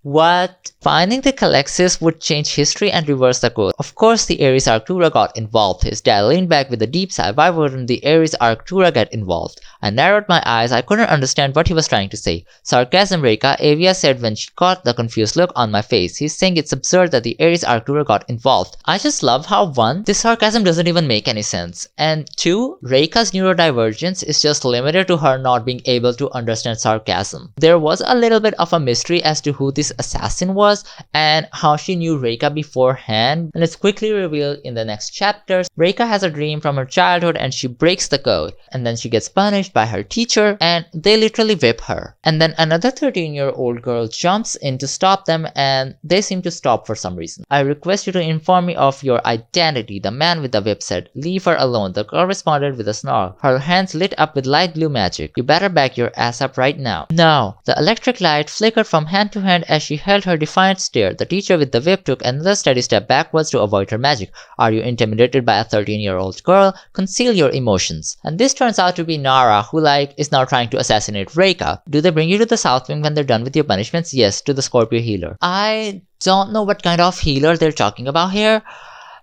Speaker 1: What? Finding the Calexis would change history and reverse the code. Of course, the Aries Arctura got involved. His dad leaned back with a deep sigh. Why wouldn't the Aries Arctura get involved? I narrowed my eyes. I couldn't understand what he was trying to say. Sarcasm, Reika, Avia said when she caught the confused look on my face. He's saying it's absurd that the Aries Arctura got involved. I just love how 1, this sarcasm doesn't even make any sense, and 2, Reika's neurodivergence is just limited to her not being able to understand sarcasm. There was a little bit of a mystery as to who this assassin was and how she knew Reika beforehand, and it's quickly revealed in the next chapters. Reika has a dream from her childhood and she breaks the code, and then she gets punished by her teacher and they literally whip her. And then another 13-year-old girl jumps in to stop them and they seem to stop for some reason. I request you to inform me of your identity, the man with the whip said. Leave her alone. The girl responded with a snarl. Her hands lit up with light blue magic. You better back your ass up right now. No. The electric light flickered from hand to hand as she held her defiant stare. The teacher with the whip took another steady step backwards to avoid her magic. Are you intimidated by a 13-year-old girl? Conceal your emotions. And this turns out to be Nara, who is now trying to assassinate Reika. Do they bring you to the South Wing when they're done with your punishments? Yes, to the Scorpio healer. I don't know what kind of healer they're talking about here,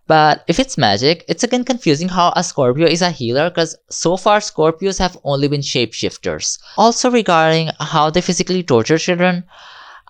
Speaker 1: but if it's magic, it's again confusing how a Scorpio is a healer because so far Scorpios have only been shapeshifters. Also regarding how they physically torture children,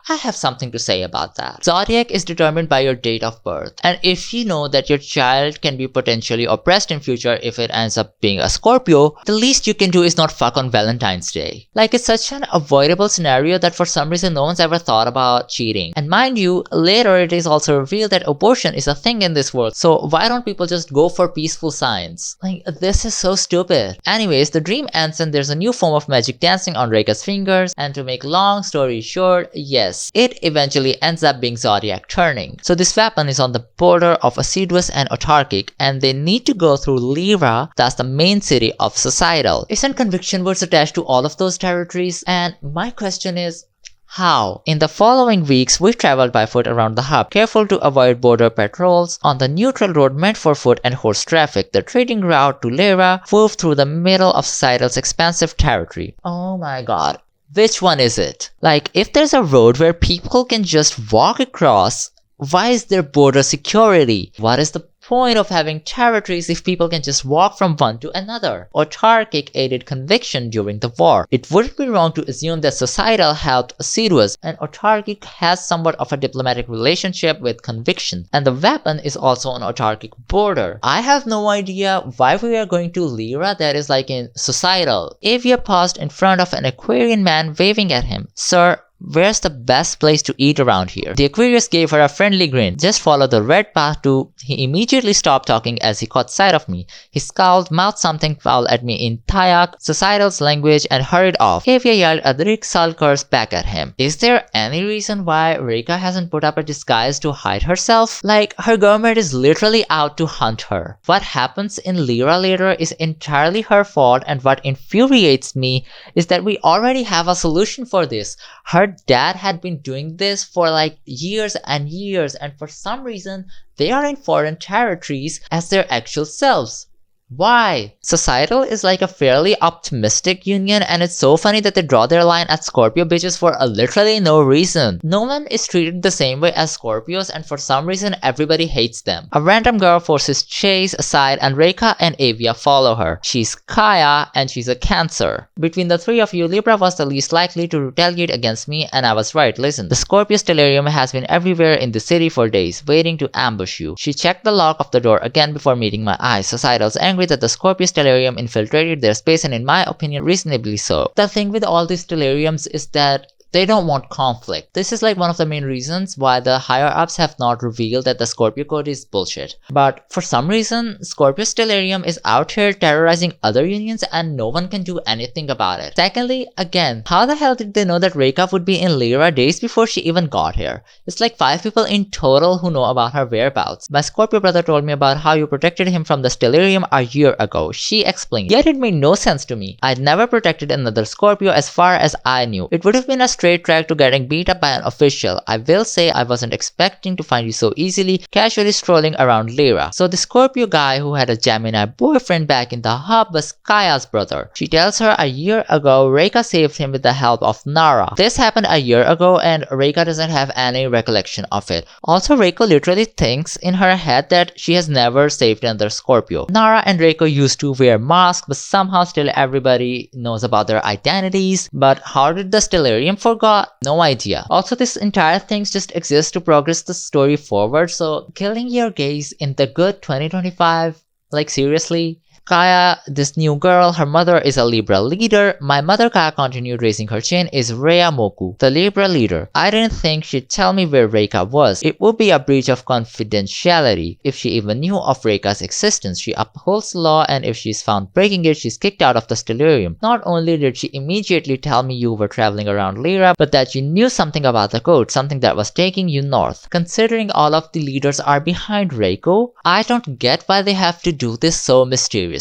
Speaker 1: I have something to say about that. Zodiac is determined by your date of birth, and if you know that your child can be potentially oppressed in future if it ends up being a Scorpio, the least you can do is not fuck on Valentine's Day. Like, it's such an avoidable scenario that for some reason no one's ever thought about cheating. And mind you, later it is also revealed that abortion is a thing in this world, so why don't people just go for peaceful signs? Like, this is so stupid. Anyways, the dream ends and there's a new form of magic dancing on Reika's fingers, and to make long story short, yes, it eventually ends up being Zodiac turning. So this weapon is on the border of assiduous and autarkic, and they need to go through Lyra, that's the main city of Societal. Isn't Conviction Woods attached to all of those territories? And my question is, how? In the following weeks, we traveled by foot around the hub, careful to avoid border patrols. On the neutral road meant for foot and horse traffic, the trading route to Lyra moved through the middle of Societal's expansive territory. Oh my god. Which one is it? Like, if there's a road where people can just walk across, why is there border security? What is the point of having territories if people can just walk from one to another? Autarkic aided conviction during the war. It wouldn't be wrong to assume that societal helped Assiduous, and autarkic has somewhat of a diplomatic relationship with conviction, and the weapon is also an autarkic border. I have no idea why we are going to Lyra that is like in societal. Avia paused in front of an Aquarian man waving at him. Sir, where's the best place to eat around here? The Aquarius gave her a friendly grin. Just follow the red path to... He immediately stopped talking as he caught sight of me. He scowled, mouthed something foul at me in Thayak, societal's language, and hurried off. Avia yelled Adric sulkers back at him. Is there any reason why Reka hasn't put up a disguise to hide herself? Like, her government is literally out to hunt her. What happens in Lyra later is entirely her fault, and what infuriates me is that we already have a solution for this. Her dad had been doing this for like years and years, and for some reason they are in foreign territories as their actual selves. Why? Societal is like a fairly optimistic union, and it's so funny that they draw their line at Scorpio bitches for literally no reason. No one is treated the same way as Scorpios, and for some reason everybody hates them. A random girl forces Chase aside and Reka and Avia follow her. She's Kaya and she's a Cancer. Between the three of you, Libra was the least likely to retaliate against me, and I was right. Listen, the Scorpio stellarium has been everywhere in the city for days, waiting to ambush you. She checked the lock of the door again before meeting my eyes. Societal's angry that the Scorpius stellarium infiltrated their space, and in my opinion reasonably so. The thing with all these stellariums is that they don't want conflict. This is like one of the main reasons why the higher ups have not revealed that the Scorpio code is bullshit. But for some reason, Scorpio Stellarium is out here terrorizing other unions and no one can do anything about it. Secondly, again, how the hell did they know that Reka would be in Lyra days before she even got here? It's like 5 people in total who know about her whereabouts. My Scorpio brother told me about how you protected him from the Stellarium a year ago. She explained. Yet it made no sense to me. I'd never protected another Scorpio as far as I knew. It would have been a straight track to getting beat up by an official. I will say I wasn't expecting to find you so easily casually strolling around Lyra. So the Scorpio guy who had a Gemini boyfriend back in the hub was Kaya's brother. She tells her a year ago Reka saved him with the help of Nara. This happened a year ago and Reka doesn't have any recollection of it. Also, Reka literally thinks in her head that she has never saved another Scorpio. Nara and Reka used to wear masks, but somehow still everybody knows about their identities. But how did the Stellarium forgot? No idea. Also, this entire thing just exists to progress the story forward, so killing your gays in the good 2025? Like seriously? Kaya, this new girl, her mother is a Libra leader. My mother, Kaya, continued raising her chin, is Rhea Moku, the Libra leader. I didn't think she'd tell me where Reka was. It would be a breach of confidentiality if she even knew of Reka's existence. She upholds the law, and if she's found breaking it, she's kicked out of the Stellarium. Not only did she immediately tell me you were traveling around Lyra, but that you knew something about the code, something that was taking you north. Considering all of the leaders are behind Reiko, I don't get why they have to do this so mysteriously.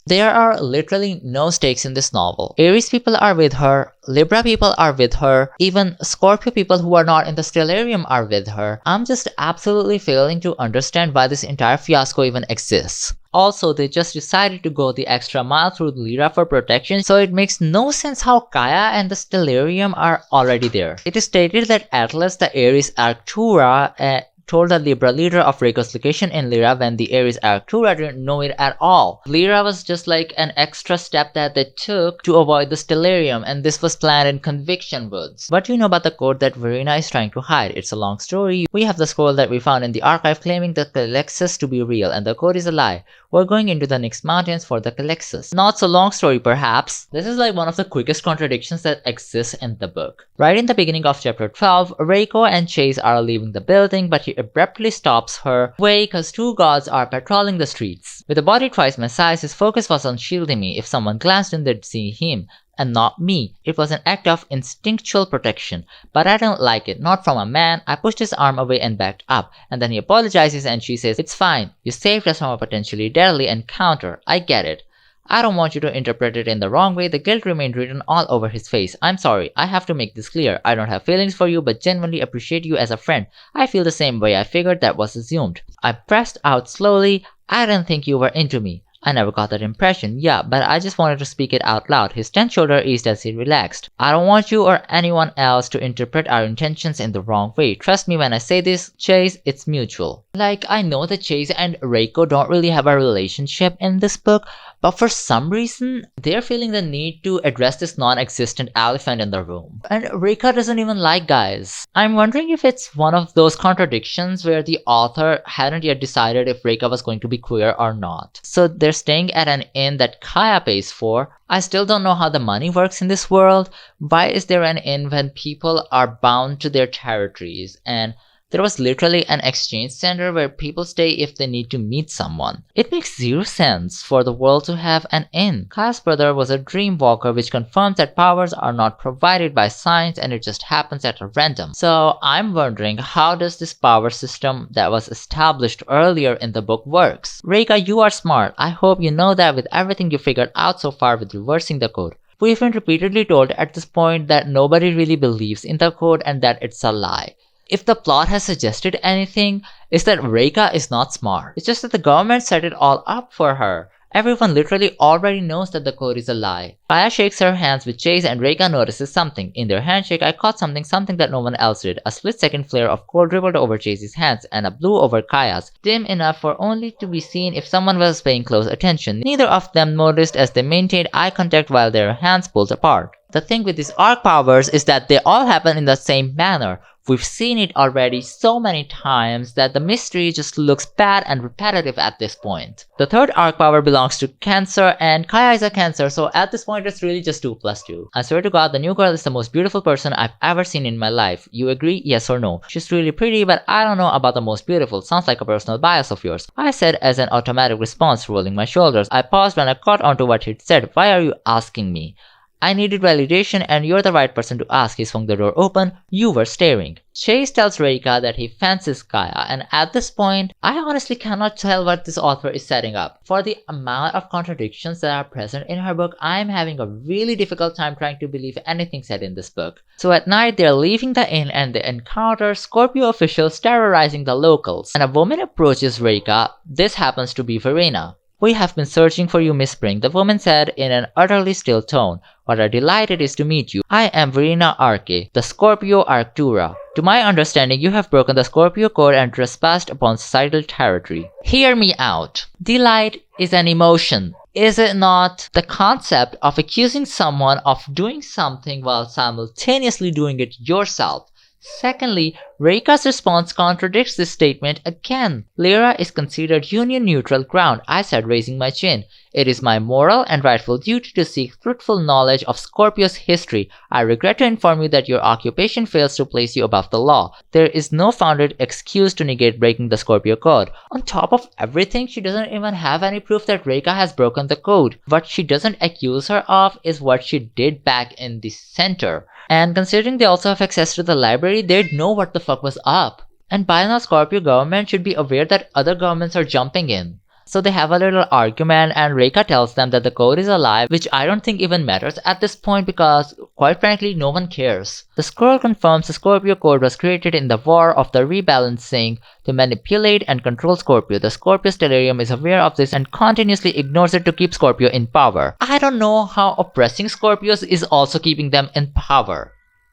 Speaker 1: There are literally no stakes in this novel. Aries people are with her, Libra people are with her, even Scorpio people who are not in the Stellarium are with her. I'm just absolutely failing to understand why this entire fiasco even exists. Also, they just decided to go the extra mile through Lyra for protection, so it makes no sense how Kaya and the Stellarium are already there. It is stated that Atlas, the Aries Arctura, told the Libra leader of Reiko's location in Lyra when the Aries Arctura didn't know it at all. Lyra was just like an extra step that they took to avoid the Stellarium, and this was planned in Conviction Woods. What do you know about the code that Verena is trying to hide? It's a long story. We have the scroll that we found in the archive claiming the Calexis to be real, and the code is a lie. We're going into the Nyx Mountains for the Calexis. Not so long story perhaps. This is like one of the quickest contradictions that exists in the book. Right in the beginning of chapter 12, Reiko and Chase are leaving the building, but he abruptly stops her way cause 2 gods are patrolling the streets. With a body twice my size, his focus was on shielding me. If someone glanced in, they'd see him and not me. It was an act of instinctual protection, but I didn't like it, not from a man. I pushed his arm away and backed up, and then he apologizes and she says, "It's fine, you saved us from a potentially deadly encounter. I get it. I don't want you to interpret it in the wrong way." The guilt remained written all over his face. "I'm sorry, I have to make this clear. I don't have feelings for you, but genuinely appreciate you as a friend. I feel the same way. I figured that was assumed." I pressed out slowly. "I didn't think you were into me. I never got that impression, yeah, but I just wanted to speak it out loud. His tense shoulder eased as he relaxed. I don't want you or anyone else to interpret our intentions in the wrong way. Trust me when I say this, Chase, it's mutual. Like, I know that Chase and Reiko don't really have a relationship in this book, but for some reason, they're feeling the need to address this non-existent elephant in the room. And Reika doesn't even like guys. I'm wondering if it's one of those contradictions where the author hadn't yet decided if Reika was going to be queer or not. So they're staying at an inn that Kaya pays for. I still don't know how the money works in this world. Why is there an inn when people are bound to their territories? And there was literally an exchange center where people stay if they need to meet someone. It makes zero sense for the world to have an inn. Kaya's brother was a dream walker, which confirms that powers are not provided by science and it just happens at a random. So I'm wondering, how does this power system that was established earlier in the book works? Reika, you are smart. I hope you know that with everything you figured out so far with reversing the code. We've been repeatedly told at this point that nobody really believes in the code and that it's a lie. If the plot has suggested anything, it's that Reika is not smart. It's just that the government set it all up for her. Everyone literally already knows that the code is a lie. Kaya shakes her hands with Chase and Reika notices something. In their handshake, I caught something that no one else did. A split-second flare of gold dribbled over Chase's hands and a blue over Kaya's, dim enough for only to be seen if someone was paying close attention. Neither of them noticed as they maintained eye contact while their hands pulled apart. The thing with these arc powers is that they all happen in the same manner. We've seen it already so many times that the mystery just looks bad and repetitive at this point. The third arc power belongs to Cancer and Kaya is a Cancer, so at this point it's really just 2 plus 2. I swear to God, the new girl is the most beautiful person I've ever seen in my life. You agree? Yes or no? She's really pretty, but I don't know about the most beautiful. Sounds like a personal bias of yours. I said as an automatic response, rolling my shoulders. I paused when I caught onto what he'd said. Why are you asking me? I needed validation and you're the right person to ask. He swung the door open. You were staring. Chase tells Reika that he fancies Kaya, and at this point, I honestly cannot tell what this author is setting up. For the amount of contradictions that are present in her book, I'm having a really difficult time trying to believe anything said in this book. So at night, they're leaving the inn and they encounter Scorpio officials terrorizing the locals. And a woman approaches Reika. This happens to be Verena. We have been searching for you, Miss Spring, the woman said in an utterly still tone. What a delight it is to meet you. I am Verena Arche, the Scorpio Arctura. To my understanding, you have broken the Scorpio code and trespassed upon societal territory. Hear me out. Delight is an emotion. Is it not? The concept of accusing someone of doing something while simultaneously doing it yourself. Secondly, Reika's response contradicts this statement again. Lyra is considered union-neutral ground, I said, raising my chin. It is my moral and rightful duty to seek truthful knowledge of Scorpio's history. I regret to inform you that your occupation fails to place you above the law. There is no founded excuse to negate breaking the Scorpio code. On top of everything, she doesn't even have any proof that Reika has broken the code. What she doesn't accuse her of is what she did back in the center. And considering they also have access to the library, they'd know what the fuck was up. And by now, Scorpio government should be aware that other governments are jumping in. So they have a little argument and Reika tells them that the code is a lie, which I don't think even matters at this point because, quite frankly, no one cares. The scroll confirms the Scorpio code was created in the War of the Rebalancing to manipulate and control Scorpio. The Scorpio Stellarium is aware of this and continuously ignores it to keep Scorpio in power. I don't know how oppressing Scorpios is also keeping them in power.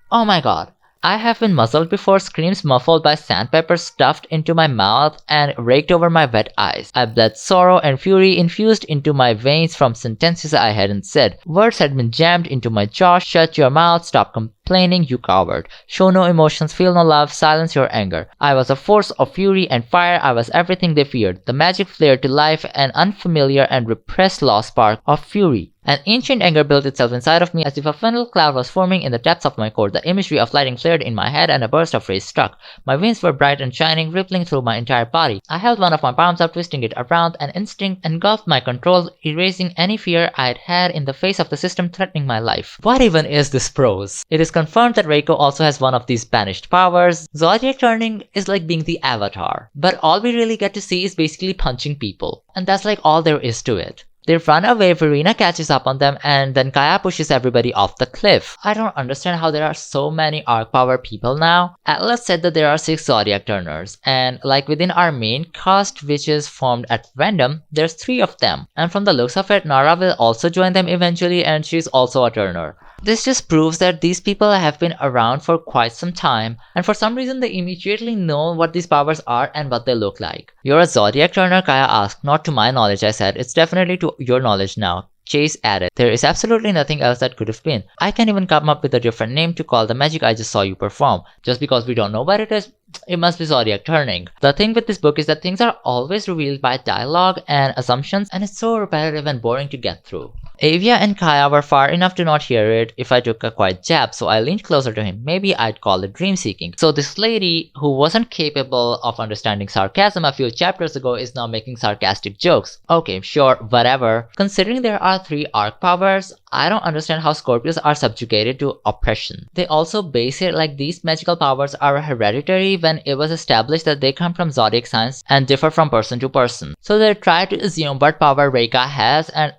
Speaker 1: Oh my god. I have been muzzled before, screams muffled by sandpaper stuffed into my mouth and raked over my wet eyes. I bled sorrow and fury infused into my veins from sentences I hadn't said. Words had been jammed into my jaw. Shut your mouth, stop complaining, you coward. Show no emotions, feel no love, silence your anger. I was a force of fury and fire, I was everything they feared. The magic flared to life, an unfamiliar and repressed lost spark of fury. An ancient anger built itself inside of me as if a funnel cloud was forming in the depths of my core. The imagery of lightning flared in my head and a burst of rays struck. My veins were bright and shining, rippling through my entire body. I held one of my palms up, twisting it around. An instinct engulfed my control, erasing any fear I'd had in the face of the system threatening my life. What even is this prose? It is confirmed that Reiko also has one of these banished powers. Zodiac turning is like being the avatar, but all we really get to see is basically punching people. And that's like all there is to it. They run away, Verena catches up on them, and then Kaya pushes everybody off the cliff. I don't understand how there are so many arc power people now. Atlas said that there are 6 Zodiac Turners, and like within our main cast, which is formed at random, there's 3 of them. And from the looks of it, Nara will also join them eventually, and she's also a Turner. This just proves that these people have been around for quite some time, and for some reason they immediately know what these powers are and what they look like. "You're a Zodiac Turner?" Kaya asked. "Not to my knowledge," I said. "It's definitely to your knowledge now." Chase added, "There is absolutely nothing else that could have been. I can't even come up with a different name to call the magic I just saw you perform. Just because we don't know what it is, it must be Zodiac turning." The thing with this book is that things are always revealed by dialogue and assumptions, and it's so repetitive and boring to get through. Avia and Kaya were far enough to not hear it if I took a quiet jab, so I leaned closer to him. Maybe I'd call it dream seeking. So this lady, who wasn't capable of understanding sarcasm a few chapters ago, is now making sarcastic jokes. Okay, sure, whatever. Considering there are 3 arc powers, I don't understand how Scorpius are subjugated to oppression. They also base it like these magical powers are hereditary when it was established that they come from zodiac signs and differ from person to person. So they try to assume what power Reika has, and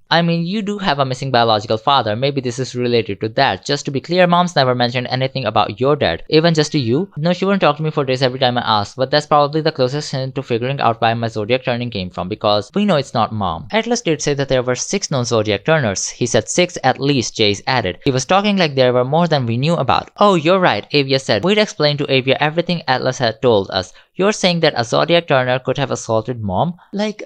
Speaker 1: I mean, you do have a missing biological father. Maybe this is related to that. Just to be clear, Mom's never mentioned anything about your dad. Even just to you? No, she wouldn't talk to me for days every time I ask, but that's probably the closest hint to figuring out why my zodiac turning came from, because we know it's not Mom. Atlas did say that there were 6 known zodiac turners. He said 6 at least, Jace added. He was talking like there were more than we knew about. "Oh, you're right," Avia said. We'd explained to Avia everything Atlas had told us. "You're saying that a zodiac turner could have assaulted Mom? Like,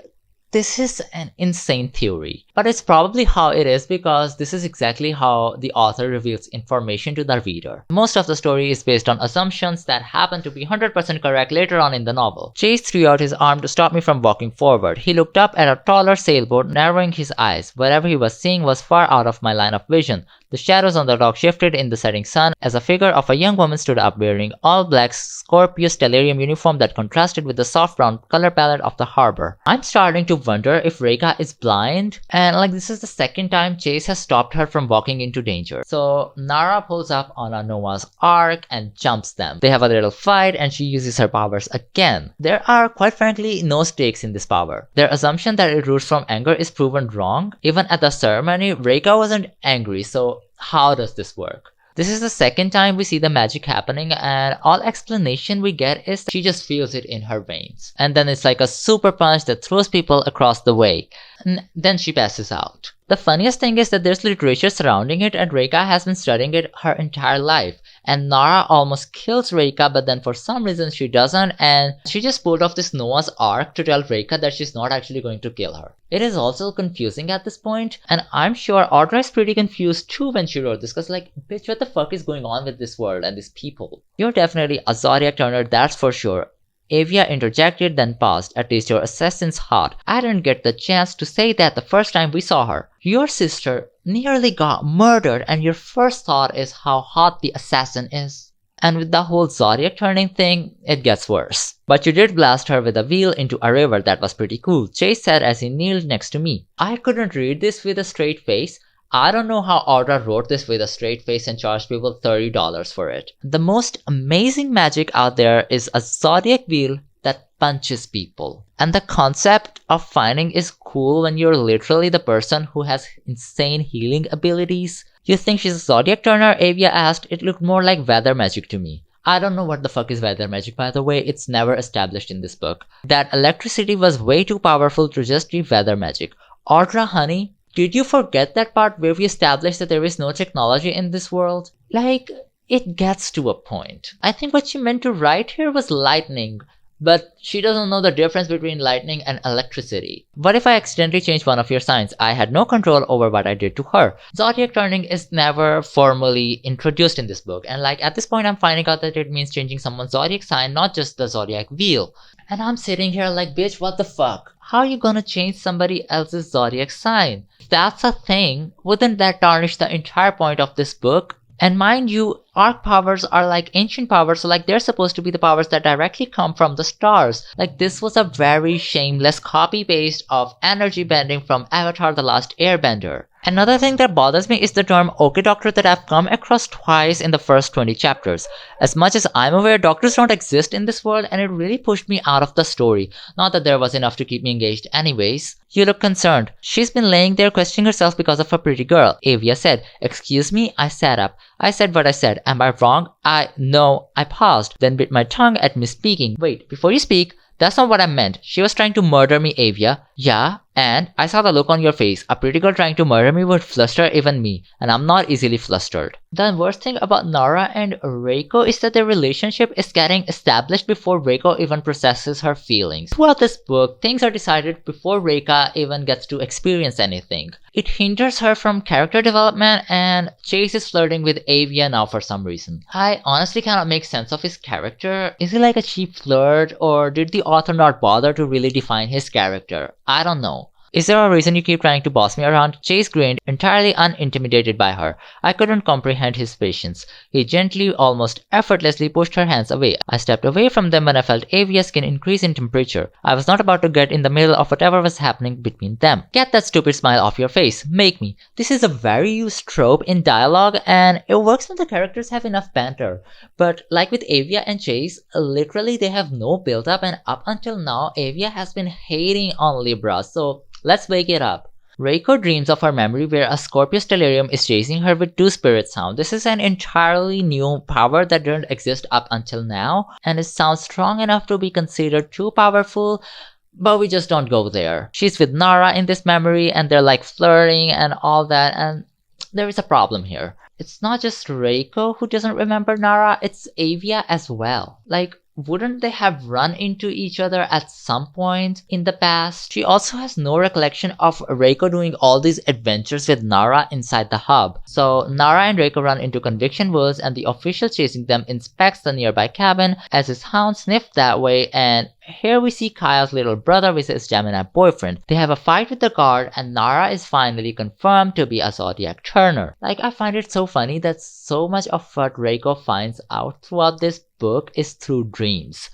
Speaker 1: this is an insane theory. But it's probably how it is because this is exactly how the author reveals information to the reader. Most of the story is based on assumptions that happen to be 100% correct later on in the novel." Chase threw out his arm to stop me from walking forward. He looked up at a taller sailboat, narrowing his eyes. Whatever he was seeing was far out of my line of vision. The shadows on the dock shifted in the setting sun as a figure of a young woman stood up wearing all-black scorpius stellarium uniform that contrasted with the soft brown color palette of the harbor. I'm starting to wonder if Reika is blind, and like this is the second time Chase has stopped her from walking into danger. So Nara pulls up on a Noah's Ark and jumps them. They have a little fight and she uses her powers again. There are quite frankly no stakes in this power. Their assumption that it roots from anger is proven wrong. Even at the ceremony, Reika wasn't angry, so how does this work? This is the second time we see the magic happening, and all explanation we get is that she just feels it in her veins. And then it's like a super punch that throws people across the way. And then she passes out. The funniest thing is that there's literature surrounding it, and Reika has been studying it her entire life. And Nara almost kills Reika, but then for some reason she doesn't, and she just pulled off this Noah's Ark to tell Reika that she's not actually going to kill her. It is also confusing at this point, and I'm sure Audra is pretty confused too when she wrote this, cause like, bitch, what the fuck is going on with this world and these people? "You're definitely a Zodiac Turner, that's for sure," Avia interjected, then paused. "At least your assassin's hot. I didn't get the chance to say that the first time we saw her. Your sister nearly got murdered and your first thought is how hot the assassin is." And with the whole Zodiac turning thing, it gets worse. "But you did blast her with a wheel into a river, that was pretty cool," Chase said as he kneeled next to me. I couldn't read this with a straight face. I don't know how Audra wrote this with a straight face and charged people $30 for it. The most amazing magic out there is a zodiac wheel that punches people. And the concept of finding is cool when you're literally the person who has insane healing abilities. "You think she's a zodiac turner?" Avia asked. It looked more like weather magic to me. I don't know what the fuck is weather magic, by the way. It's never established in this book. That electricity was way too powerful to just be weather magic. Audra, honey, did you forget that part where we established that there is no technology in this world? Like, it gets to a point. I think what she meant to write here was lightning, but she doesn't know the difference between lightning and electricity. What if I accidentally changed one of your signs? I had no control over what I did to her. Zodiac turning is never formally introduced in this book, and like at this point I'm finding out that it means changing someone's zodiac sign, not just the zodiac wheel. And I'm sitting here like, bitch, what the fuck? How are you gonna change somebody else's zodiac sign? If that's a thing, wouldn't that tarnish the entire point of this book? And mind you, arc powers are like ancient powers, so like they're supposed to be the powers that directly come from the stars. Like this was a very shameless copy-paste of energy bending from Avatar: The Last Airbender. Another thing that bothers me is the term "okay doctor" that I've come across twice in the first 20 chapters. As much as I'm aware, doctors don't exist in this world, and it really pushed me out of the story. Not that there was enough to keep me engaged anyways. You look concerned. She's been laying there questioning herself because of a pretty girl, Avia said. Excuse me? I sat up. I said what I said. Am I wrong? No. I paused, then bit my tongue at misspeaking. Wait, before you speak, that's not what I meant. She was trying to murder me, Avia. Yeah, and I saw the look on your face. A pretty girl trying to murder me would fluster even me, and I'm not easily flustered. The worst thing about Nara and Reiko is that their relationship is getting established before Reiko even processes her feelings. Throughout this book, things are decided before Reika even gets to experience anything. It hinders her from character development, and Chase is flirting with Avia now for some reason. I honestly cannot make sense of his character. Is he like a cheap flirt, or did the author not bother to really define his character? I don't know. Is there a reason you keep trying to boss me around? Chase grinned, entirely unintimidated by her. I couldn't comprehend his patience. He gently, almost effortlessly pushed her hands away. I stepped away from them when I felt Avia's skin increase in temperature. I was not about to get in the middle of whatever was happening between them. Get that stupid smile off your face. Make me. This is a very used trope in dialogue, and it works when the characters have enough banter. But like with Avia and Chase, literally they have no build-up, and up until now, Avia has been hating on Libra, so let's wake it up. Reiko dreams of her memory where a scorpius stellarium is chasing her with two spirit sound. This is an entirely new power that didn't exist up until now, and it sounds strong enough to be considered too powerful, but we just don't go there. She's with Nara in this memory, and they're like flirting and all that, and there is a problem here. It's not just Reiko who doesn't remember Nara, it's Avia as well. Like, wouldn't they have run into each other at some point in the past? She also has no recollection of Reiko doing all these adventures with Nara inside the hub. So Nara and Reiko run into Conviction Woods, and the official chasing them inspects the nearby cabin as his hound sniffed that way, and here we see Kyle's little brother with his Gemini boyfriend. They have a fight with the guard, and Nara is finally confirmed to be a Zodiac Turner. Like, I find it so funny that so much of what Reiko finds out throughout this book is through dreams.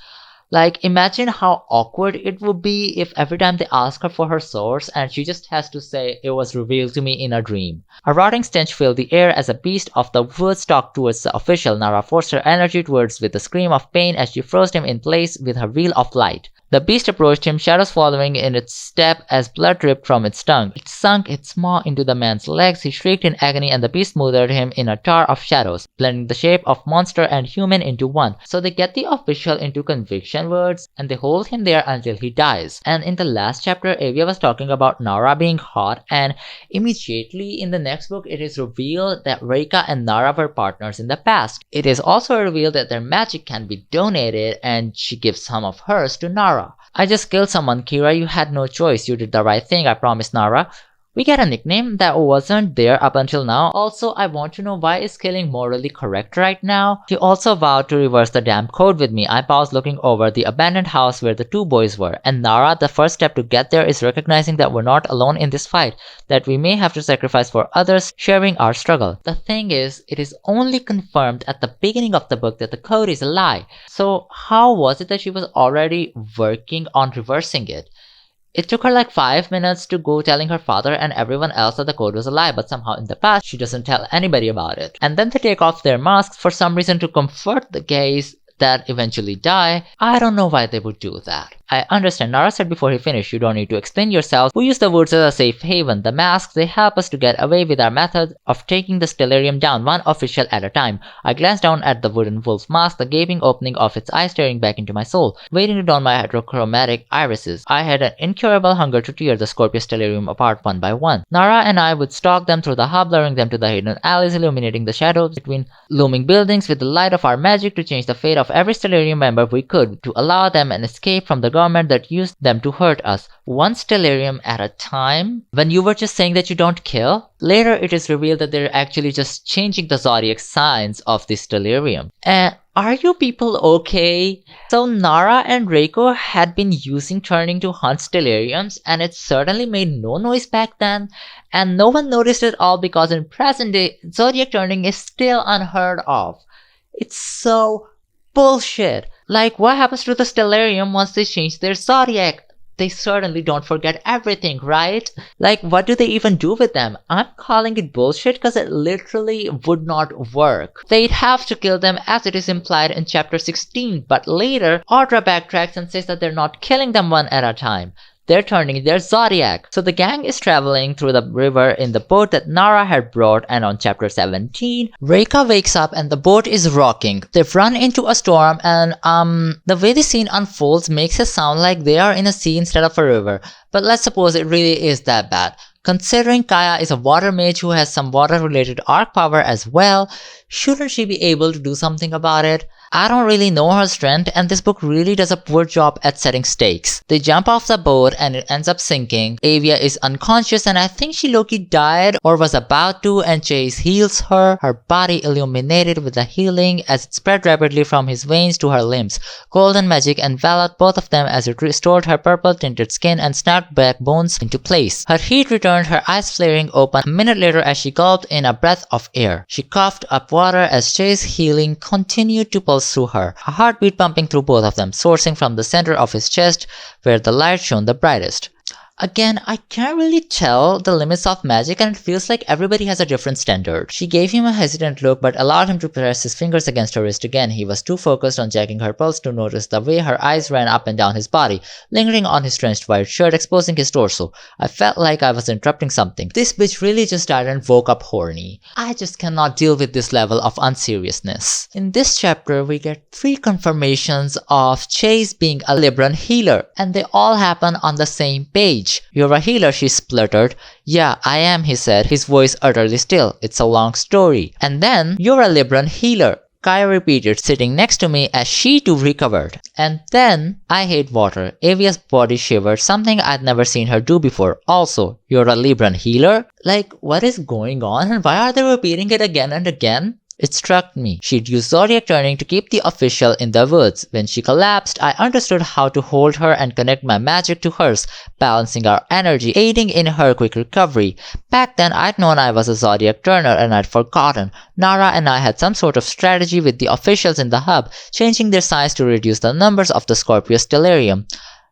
Speaker 1: Like, imagine how awkward it would be if every time they ask her for her source and she just has to say, "It was revealed to me in a dream." A rotting stench filled the air as a beast of the woods stalked towards the official. Nara forced her energy towards with a scream of pain as she froze him in place with her wheel of light. The beast approached him, shadows following in its step as blood dripped from its tongue. It sunk its maw into the man's legs. He shrieked in agony, and the beast smothered him in a tar of shadows, blending the shape of monster and human into one. So they get the official into Conviction Woods, and they hold him there until he dies. And in the last chapter, Avia was talking about Nara being hot, and immediately in the next book, it is revealed that Reika and Nara were partners in the past. It is also revealed that their magic can be donated, and she gives some of hers to Nara. "I just killed someone, Kira. You had no choice. You did the right thing, I promise, Nara." We get a nickname that wasn't there up until now. Also, I want to know, why is killing morally correct right now? She also vowed to reverse the damn code with me. I paused, looking over the abandoned house where the two boys were. And Nara, the first step to get there is recognizing that we're not alone in this fight, that we may have to sacrifice for others, sharing our struggle. The thing is, it is only confirmed at the beginning of the book that the code is a lie. So how was it that she was already working on reversing it? It took her like 5 minutes to go telling her father and everyone else that the code was a lie, but somehow in the past she doesn't tell anybody about it. And then they take off their masks for some reason to comfort the gays that eventually die. I don't know why they would do that. I understand. Nara said before he finished, "You don't need to explain yourself. We use the woods as a safe haven. The masks, they help us to get away with our method of taking the stellarium down, one official at a time." I glanced down at the wooden wolf mask, the gaping opening of its eye staring back into my soul, waiting to don my heterochromatic irises. I had an incurable hunger to tear the scorpius stellarium apart one by one. Nara and I would stalk them through the hub, luring them to the hidden alleys, illuminating the shadows between looming buildings with the light of our magic to change the fate of every stellarium member we could, to allow them an escape from the government that used them to hurt us, one stellarium at a time. When you were just saying that you don't kill, later it is revealed that they're actually just changing the zodiac signs of the stellarium. Are you people okay? So Nara and Reiko had been using turning to hunt stellariums, and it certainly made no noise back then, and no one noticed it all because in present day, zodiac turning is still unheard of. It's so bullshit. Like, what happens to the stellarium once they change their zodiac? they certainly don't forget everything, right? Like, what do they even do with them? I'm calling it bullshit because it literally would not work. They'd have to kill them as it is implied in chapter 16, but later, Audra backtracks and says that they're not killing them one at a time. They're turning their zodiac. So the gang is traveling through the river in the boat that Nara had brought, and on chapter 17, Reika wakes up and the boat is rocking. They've run into a storm and the way the scene unfolds makes it sound like they are in a sea instead of a river. But let's suppose it really is that bad. Considering Kaya is a water mage who has some water related arc power as well, shouldn't she be able to do something about it? I don't really know her strength, and this book really does a poor job at setting stakes. They jump off the boat and it ends up sinking. Avia is unconscious and I think she low-key died or was about to, and Chase heals her, her body illuminated with the healing as it spread rapidly from his veins to her limbs. Golden magic enveloped both of them as it restored her purple tinted skin and snapped back bones into place. Her heat returned, her eyes flaring open a minute later as she gulped in a breath of air. She coughed up water as Chase's healing continued to pulse through her, a heartbeat pumping through both of them, sourcing from the center of his chest where the light shone the brightest. Again, I can't really tell the limits of magic and it feels like everybody has a different standard. She gave him a hesitant look but allowed him to press his fingers against her wrist again. He was too focused on checking her pulse to notice the way her eyes ran up and down his body, lingering on his drenched white shirt, exposing his torso. I felt like I was interrupting something. This bitch really just died and woke up horny. I just cannot deal with this level of unseriousness. In this chapter, we get 3 confirmations of Chase being a Libran healer, and they all happen on the same page. "You're a healer," she spluttered. "Yeah, I am," he said, his voice utterly still. "It's a long story." And then, "You're a Libran healer," Kaya repeated, sitting next to me as she too recovered. And then, "I hate water." Avia's body shivered, something I'd never seen her do before. Also, "You're a Libran healer?" Like, what is going on and why are they repeating it again and again? It struck me. She'd used Zodiac turning to keep the official in the woods. When she collapsed, I understood how to hold her and connect my magic to hers, balancing our energy, aiding in her quick recovery. Back then, I'd known I was a Zodiac turner and I'd forgotten. Nara and I had some sort of strategy with the officials in the hub, changing their size to reduce the numbers of the scorpius delirium.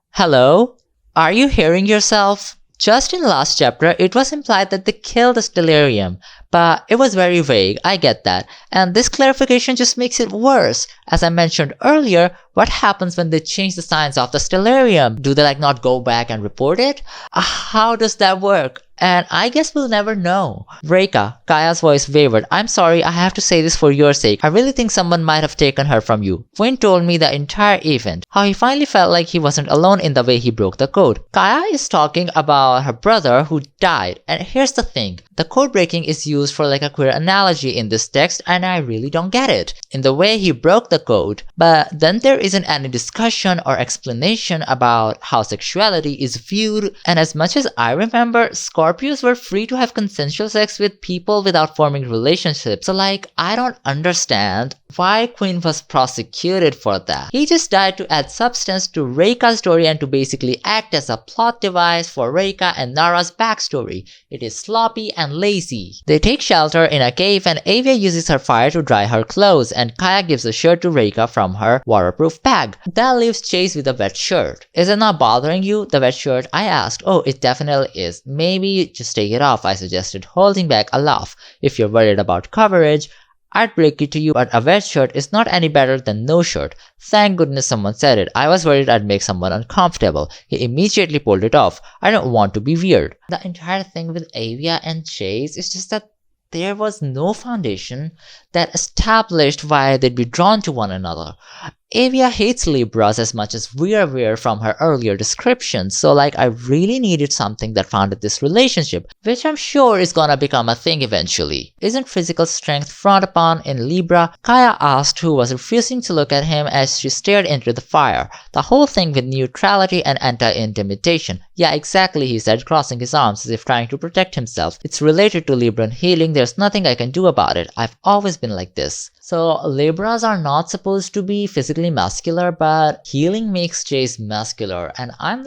Speaker 1: Hello? Are you hearing yourself? Just in last chapter, it was implied that they killed the Stellarium, but it was very vague, I get that, and this clarification just makes it worse. As I mentioned earlier, what happens when they change the signs of the Stellarium? Do they not go back and report it? How does that work? And I guess we'll never know. Reika, Kaya's voice wavered. "I'm sorry, I have to say this for your sake. I really think someone might have taken her from you." Quinn told me the entire event, how he finally felt like he wasn't alone in the way he broke the code. Kaya is talking about her brother who died, and here's the thing. The code breaking is used for a queer analogy in this text, and I really don't get it. In the way he broke the code, but then there isn't any discussion or explanation about how sexuality is viewed, and as much as I remember, Scorpios were free to have consensual sex with people without forming relationships, so I don't understand why Quinn was prosecuted for that. He just died to add substance to Reika's story and to basically act as a plot device for Reika and Nara's backstory. It is sloppy and lazy. They take shelter in a cave and Avia uses her fire to dry her clothes, and Kaya gives a shirt to Reika from her waterproof bag. That leaves Chase with a wet shirt. "Is it not bothering you, the wet shirt?" I asked. "Oh, it definitely is. Maybe just take it off," I suggested, holding back a laugh. "If you're worried about coverage, I'd break it to you, but a wet shirt is not any better than no shirt." Thank goodness someone said it. I was worried I'd make someone uncomfortable. He immediately pulled it off. I don't want to be weird. The entire thing with Avia and Chase is just that there was no foundation that established why they'd be drawn to one another. Avia hates Libras as much as we're aware from her earlier description, so I really needed something that founded this relationship, which I'm sure is gonna become a thing eventually. Isn't physical strength frowned upon in Libra? Kaya asked, who was refusing to look at him as she stared into the fire. The whole thing with neutrality and anti-intimidation. "Yeah, exactly," he said, crossing his arms as if trying to protect himself. "It's related to Libran healing, there's nothing I can do about it. I've always been like this." So Libras are not supposed to be physically muscular, but healing makes Chase muscular, and I'm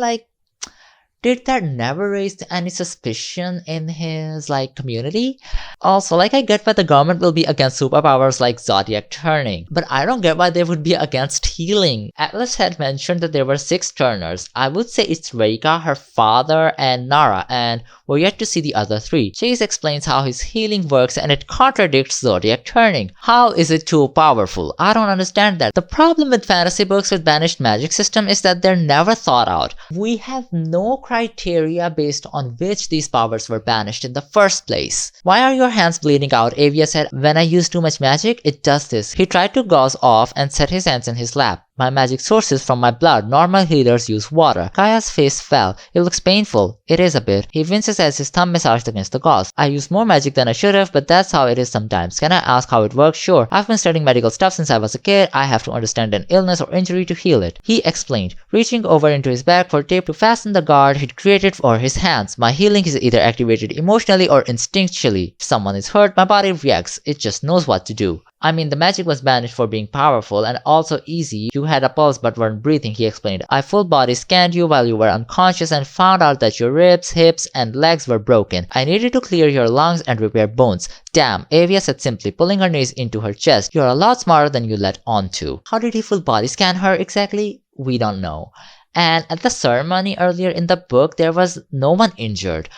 Speaker 1: Did that never raise any suspicion in his community? Also, I get why the government will be against superpowers like zodiac turning, but I don't get why they would be against healing. Atlas had mentioned that there were 6 turners. I would say it's Reika, her father, and Nara, and we're yet to see the other 3. Chase explains how his healing works and it contradicts zodiac turning. How is it too powerful? I don't understand that. The problem with fantasy books with banished magic system is that they're never thought out. We have no criteria based on which these powers were banished in the first place. Why are your hands bleeding out? Avia said, when I use too much magic, it does this. He tried to gauze off and set his hands in his lap. My magic sources from my blood. Normal healers use water. Kaya's face fell. It looks painful. It is a bit. He winces as his thumb massaged against the gauze. I use more magic than I should have, but that's how it is sometimes. Can I ask how it works? Sure. I've been studying medical stuff since I was a kid. I have to understand an illness or injury to heal it. He explained, reaching over into his bag for tape to fasten the guard he'd created for his hands. My healing is either activated emotionally or instinctually. If someone is hurt, my body reacts. It just knows what to do. I mean, the magic was banished for being powerful and also easy. You had a pulse but weren't breathing, he explained. I full body scanned you while you were unconscious and found out that your ribs, hips, and legs were broken. I needed to clear your lungs and repair bones. Damn, Avia said simply, pulling her knees into her chest. You're a lot smarter than you let on to. How did he full body scan her exactly? We don't know. And at the ceremony earlier in the book, there was no one injured,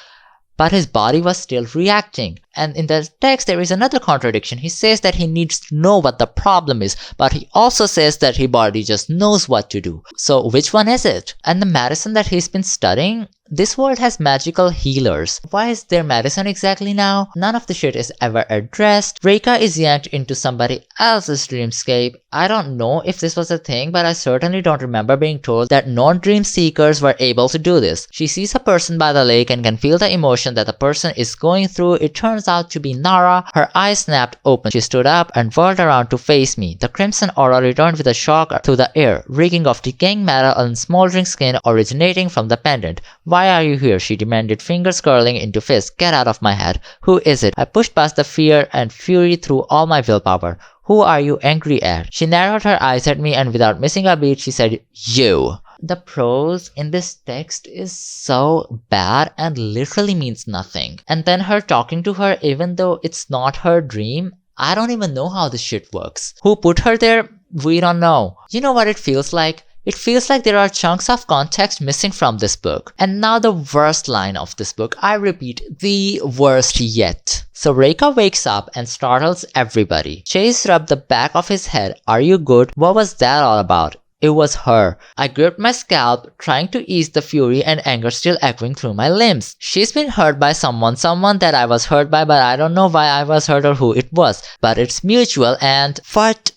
Speaker 1: but his body was still reacting. And in the text, there is another contradiction. He says that he needs to know what the problem is, but he also says that his body just knows what to do. So which one is it? And the medicine that he's been studying, this world has magical healers. Why is there medicine exactly now? None of the shit is ever addressed. Reika is yanked into somebody else's dreamscape. I don't know if this was a thing, but I certainly don't remember being told that non-dream seekers were able to do this. She sees a person by the lake and can feel the emotion that the person is going through. It turns out to be Nara. Her eyes snapped open. She stood up and whirled around to face me. The crimson aura returned with a shock through the air, reeking of decaying metal and smoldering skin originating from the pendant. Why are you here? She demanded, fingers curling into fists. Get out of my head. Who is it? I pushed past the fear and fury through all my willpower. Who are you angry at? She narrowed her eyes at me and without missing a beat, she said, you. The prose in this text is so bad and literally means nothing. And then her talking to her even though it's not her dream. I don't even know how this shit works. Who put her there? We don't know. You know what it feels like? It feels like there are chunks of context missing from this book. And now the worst line of this book. I repeat, the worst yet. So Reika wakes up and startles everybody. Chase rubbed the back of his head. Are you good? What was that all about? It was her. I gripped my scalp, trying to ease the fury and anger still echoing through my limbs. She's been hurt by someone that I was hurt by, but I don't know why I was hurt or who it was. But it's mutual and what?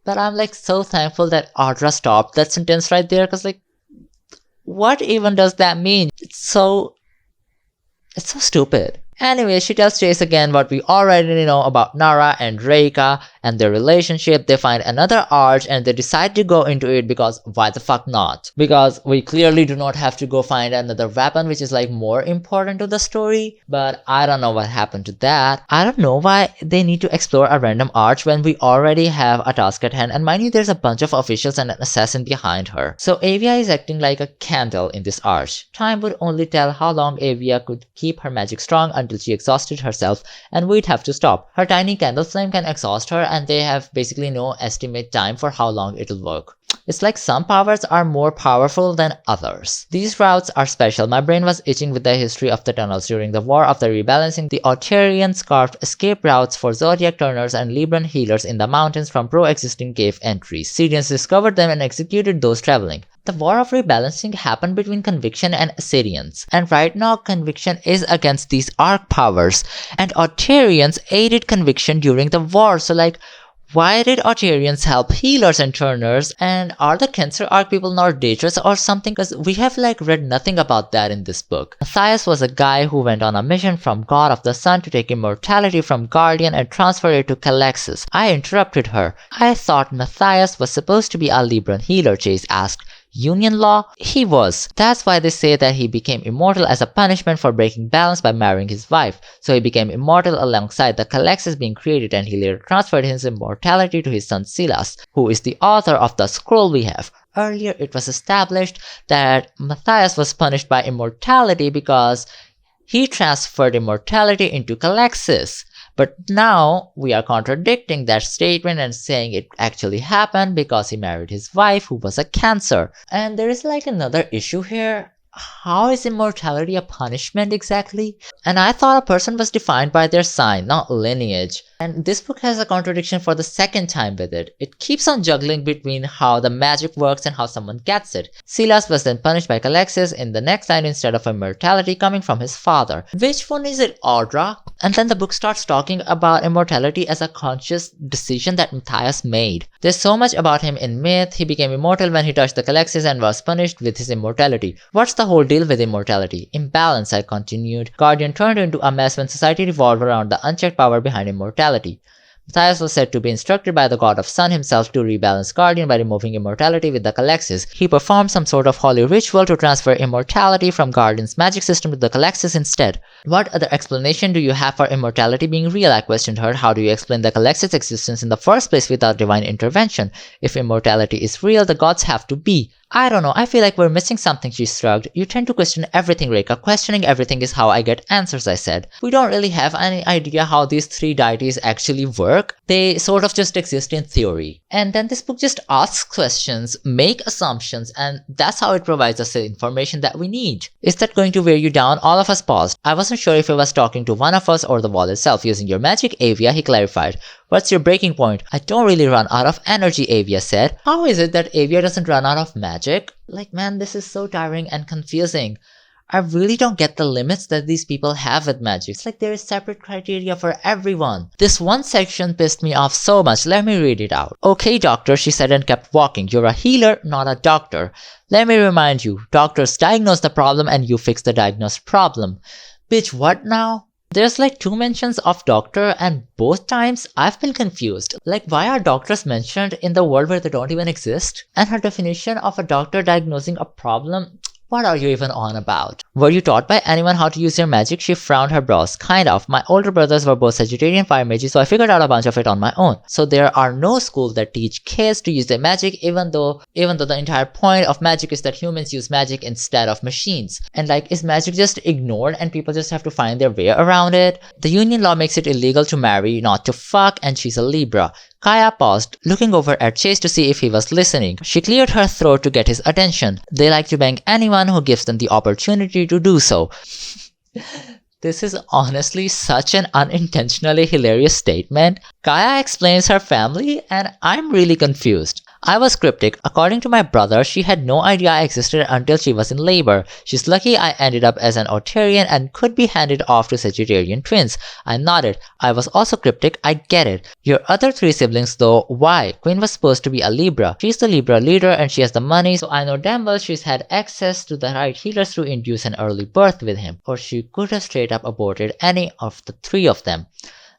Speaker 1: But I'm so thankful that Audra stopped that sentence right there, because what even does that mean? It's so stupid. Anyway, she tells Chase again what we already know about Nara and Reika and their relationship. They find another arch and they decide to go into it because why the fuck not? Because we clearly do not have to go find another weapon which is more important to the story. But I don't know what happened to that. I don't know why they need to explore a random arch when we already have a task at hand. And mind you, there's a bunch of officials and an assassin behind her. So Avia is acting like a candle in this arch. Time would only tell how long Avia could keep her magic strong until she exhausted herself, and we'd have to stop. Her tiny candle flame can exhaust her, and they have basically no estimate time for how long it'll work. It's like some powers are more powerful than others. These routes are special. My brain was itching with the history of the tunnels. During the War of the Rebalancing, the Autarians carved escape routes for Zodiac Turners and Libran healers in the mountains from pro-existing cave entries. Syrians discovered them and executed those traveling. The War of Rebalancing happened between Conviction and Assyrians, and right now Conviction is against these arc powers, and Autarians aided Conviction during the war. So why did Autarians help healers and turners? And are the Cancer arc people not dangerous or something? Because we have read nothing about that in this book. Matthias was a guy who went on a mission from God of the Sun to take immortality from Guardian and transfer it to Calexis. I interrupted her. I thought Matthias was supposed to be a Libran healer, Chase asked. Union law? He was. That's why they say that he became immortal as a punishment for breaking balance by marrying his wife. So he became immortal alongside the Calexis being created, and he later transferred his immortality to his son Silas, who is the author of the scroll we have. earlier it was established that Matthias was punished by immortality because he transferred immortality into Calexis. But now we are contradicting that statement and saying it actually happened because he married his wife who was a Cancer. And there is like another issue here. How is immortality a punishment exactly? And I thought a person was defined by their sign, not lineage. And this book has a contradiction for the second time with it. It keeps on juggling between how the magic works and how someone gets it. Silas was then punished by Calexis in the next line instead of immortality coming from his father. Which one is it, Audra? And then the book starts talking about immortality as a conscious decision that Matthias made. There's so much about him in myth. He became immortal when he touched the Calexis and was punished with his immortality. What's the whole deal with immortality? Imbalance, I continued. Guardian turned into a mess when society revolved around the unchecked power behind immortality. Matthias was said to be instructed by the god of sun himself to rebalance Guardian by removing immortality with the Calexis. He performed some sort of holy ritual to transfer immortality from Guardian's magic system to the Calexis instead. What other explanation do you have for immortality being real? I questioned her. How do you explain the Calexis' existence in the first place without divine intervention? If immortality is real, the gods have to be. I don't know, I feel like we're missing something, she shrugged. You tend to question everything, Rekha. Questioning everything is how I get answers, I said. We don't really have any idea how these three deities actually work. They sort of just exist in theory. And then this book just asks questions, make assumptions, and that's how it provides us the information that we need. Is that going to wear you down? All of us paused. I wasn't sure if it was talking to one of us or the wall itself. Using your magic, Avia, he clarified. What's your breaking point? I don't really run out of energy, Avia said. How is it that Avia doesn't run out of magic? Like, man, this is so tiring and confusing. I really don't get the limits that these people have with magic. It's like there is separate criteria for everyone. This one section pissed me off so much. Let me read it out. Okay, doctor, she said and kept walking. You're a healer, not a doctor. Let me remind you, doctors diagnose the problem and you fix the diagnosed problem. Bitch, what now? There's like 2 mentions of doctor and both times I've been confused. Like, why are doctors mentioned in the world where they don't even exist? And her definition of a doctor diagnosing a problem? What are you even on about? Were you taught by anyone how to use your magic? She frowned her brows. Kind of. My older brothers were both Sagittarian fire mages, so I figured out a bunch of it on my own. So there are no schools that teach kids to use their magic, even though the entire point of magic is that humans use magic instead of machines. And like, is magic just ignored and people just have to find their way around it? The union law makes it illegal to marry, not to fuck, and she's a Libra. Kaya paused, looking over at Chase to see if he was listening. She cleared her throat to get his attention. They like to bang anyone who gives them the opportunity to do so. This is honestly such an unintentionally hilarious statement. Kaya explains her family, and I'm really confused. I was cryptic. According to my brother, she had no idea I existed until she was in labor. She's lucky I ended up as an Autarian and could be handed off to Sagittarian twins. I nodded. I was also cryptic. I get it. Your other 3 siblings though, why? Queen was supposed to be a Libra. She's the Libra leader and she has the money, so I know damn well she's had access to the right healers to induce an early birth with him. Or she could have straight up aborted any of the 3 of them.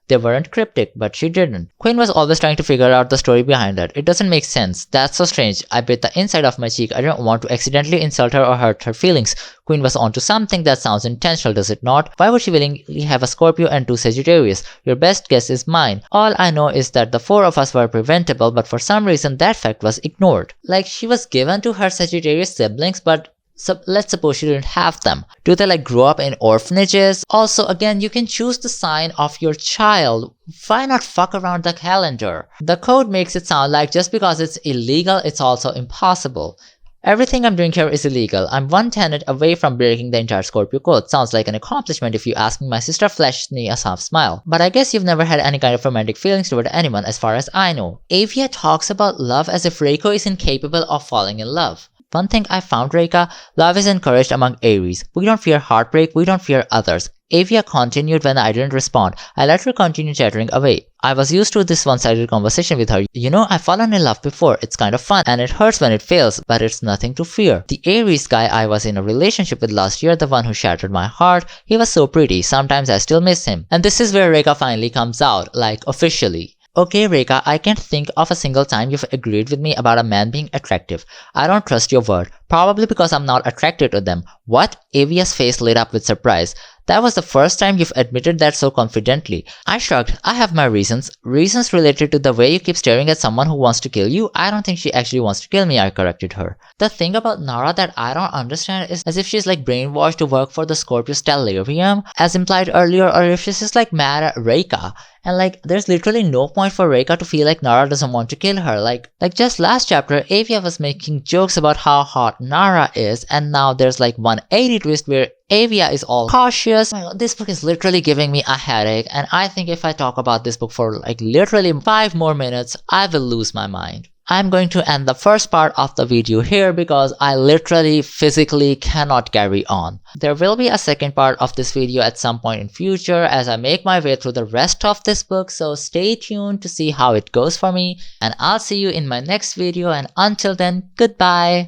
Speaker 1: They weren't cryptic, but she didn't. Quinn was always trying to figure out the story behind that. It doesn't make sense. That's so strange. I bit the inside of my cheek. I didn't want to accidentally insult her or hurt her feelings. Quinn was onto something that sounds intentional, does it not? Why would she willingly have a Scorpio and 2 Sagittarius? Your best guess is mine. All I know is that the 4 of us were preventable, but for some reason that fact was ignored. Like, she was given to her Sagittarius siblings, but so let's suppose you didn't have them. Do they like grow up in orphanages? Also, again, you can choose the sign of your child. Why not fuck around the calendar? The code makes it sound like just because it's illegal, it's also impossible. Everything I'm doing here is illegal. I'm 1 tenet away from breaking the entire Scorpio code. Sounds like an accomplishment if you ask me. My sister flashed me a soft smile. But I guess you've never had any kind of romantic feelings toward anyone as far as I know. Avia talks about love as if Reiko is incapable of falling in love. One thing I found, Reika, love is encouraged among Aries. We don't fear heartbreak, we don't fear others. Avia continued when I didn't respond. I let her continue chattering away. I was used to this one-sided conversation with her. You know, I've fallen in love before. It's kind of fun and it hurts when it fails, but it's nothing to fear. The Aries guy I was in a relationship with last year, the one who shattered my heart, he was so pretty. Sometimes I still miss him. And this is where Reika finally comes out, like officially. Okay, Rekha, I can't think of a single time you've agreed with me about a man being attractive. I don't trust your word. Probably because I'm not attracted to them. What? Avia's face lit up with surprise. That was the first time you've admitted that so confidently. I shrugged. I have my reasons. Reasons related to the way you keep staring at someone who wants to kill you. I don't think she actually wants to kill me, I corrected her. The thing about Nara that I don't understand is as if she's like brainwashed to work for the Scorpius Stellarium, as implied earlier, or if she's just like mad at Reika. And like, there's literally no point for Reika to feel like Nara doesn't want to kill her. Like just last chapter, Avia was making jokes about how hot Nara is, and now there's like 180 twist where Avia is all cautious. This book is literally giving me a headache, and I think if I talk about this book for like literally 5 more minutes, I will lose my mind. I'm going to end the first part of the video here because I literally physically cannot carry on. There will be a second part of this video at some point in future as I make my way through the rest of this book, so stay tuned to see how it goes for me, and I'll see you in my next video, and until then, goodbye!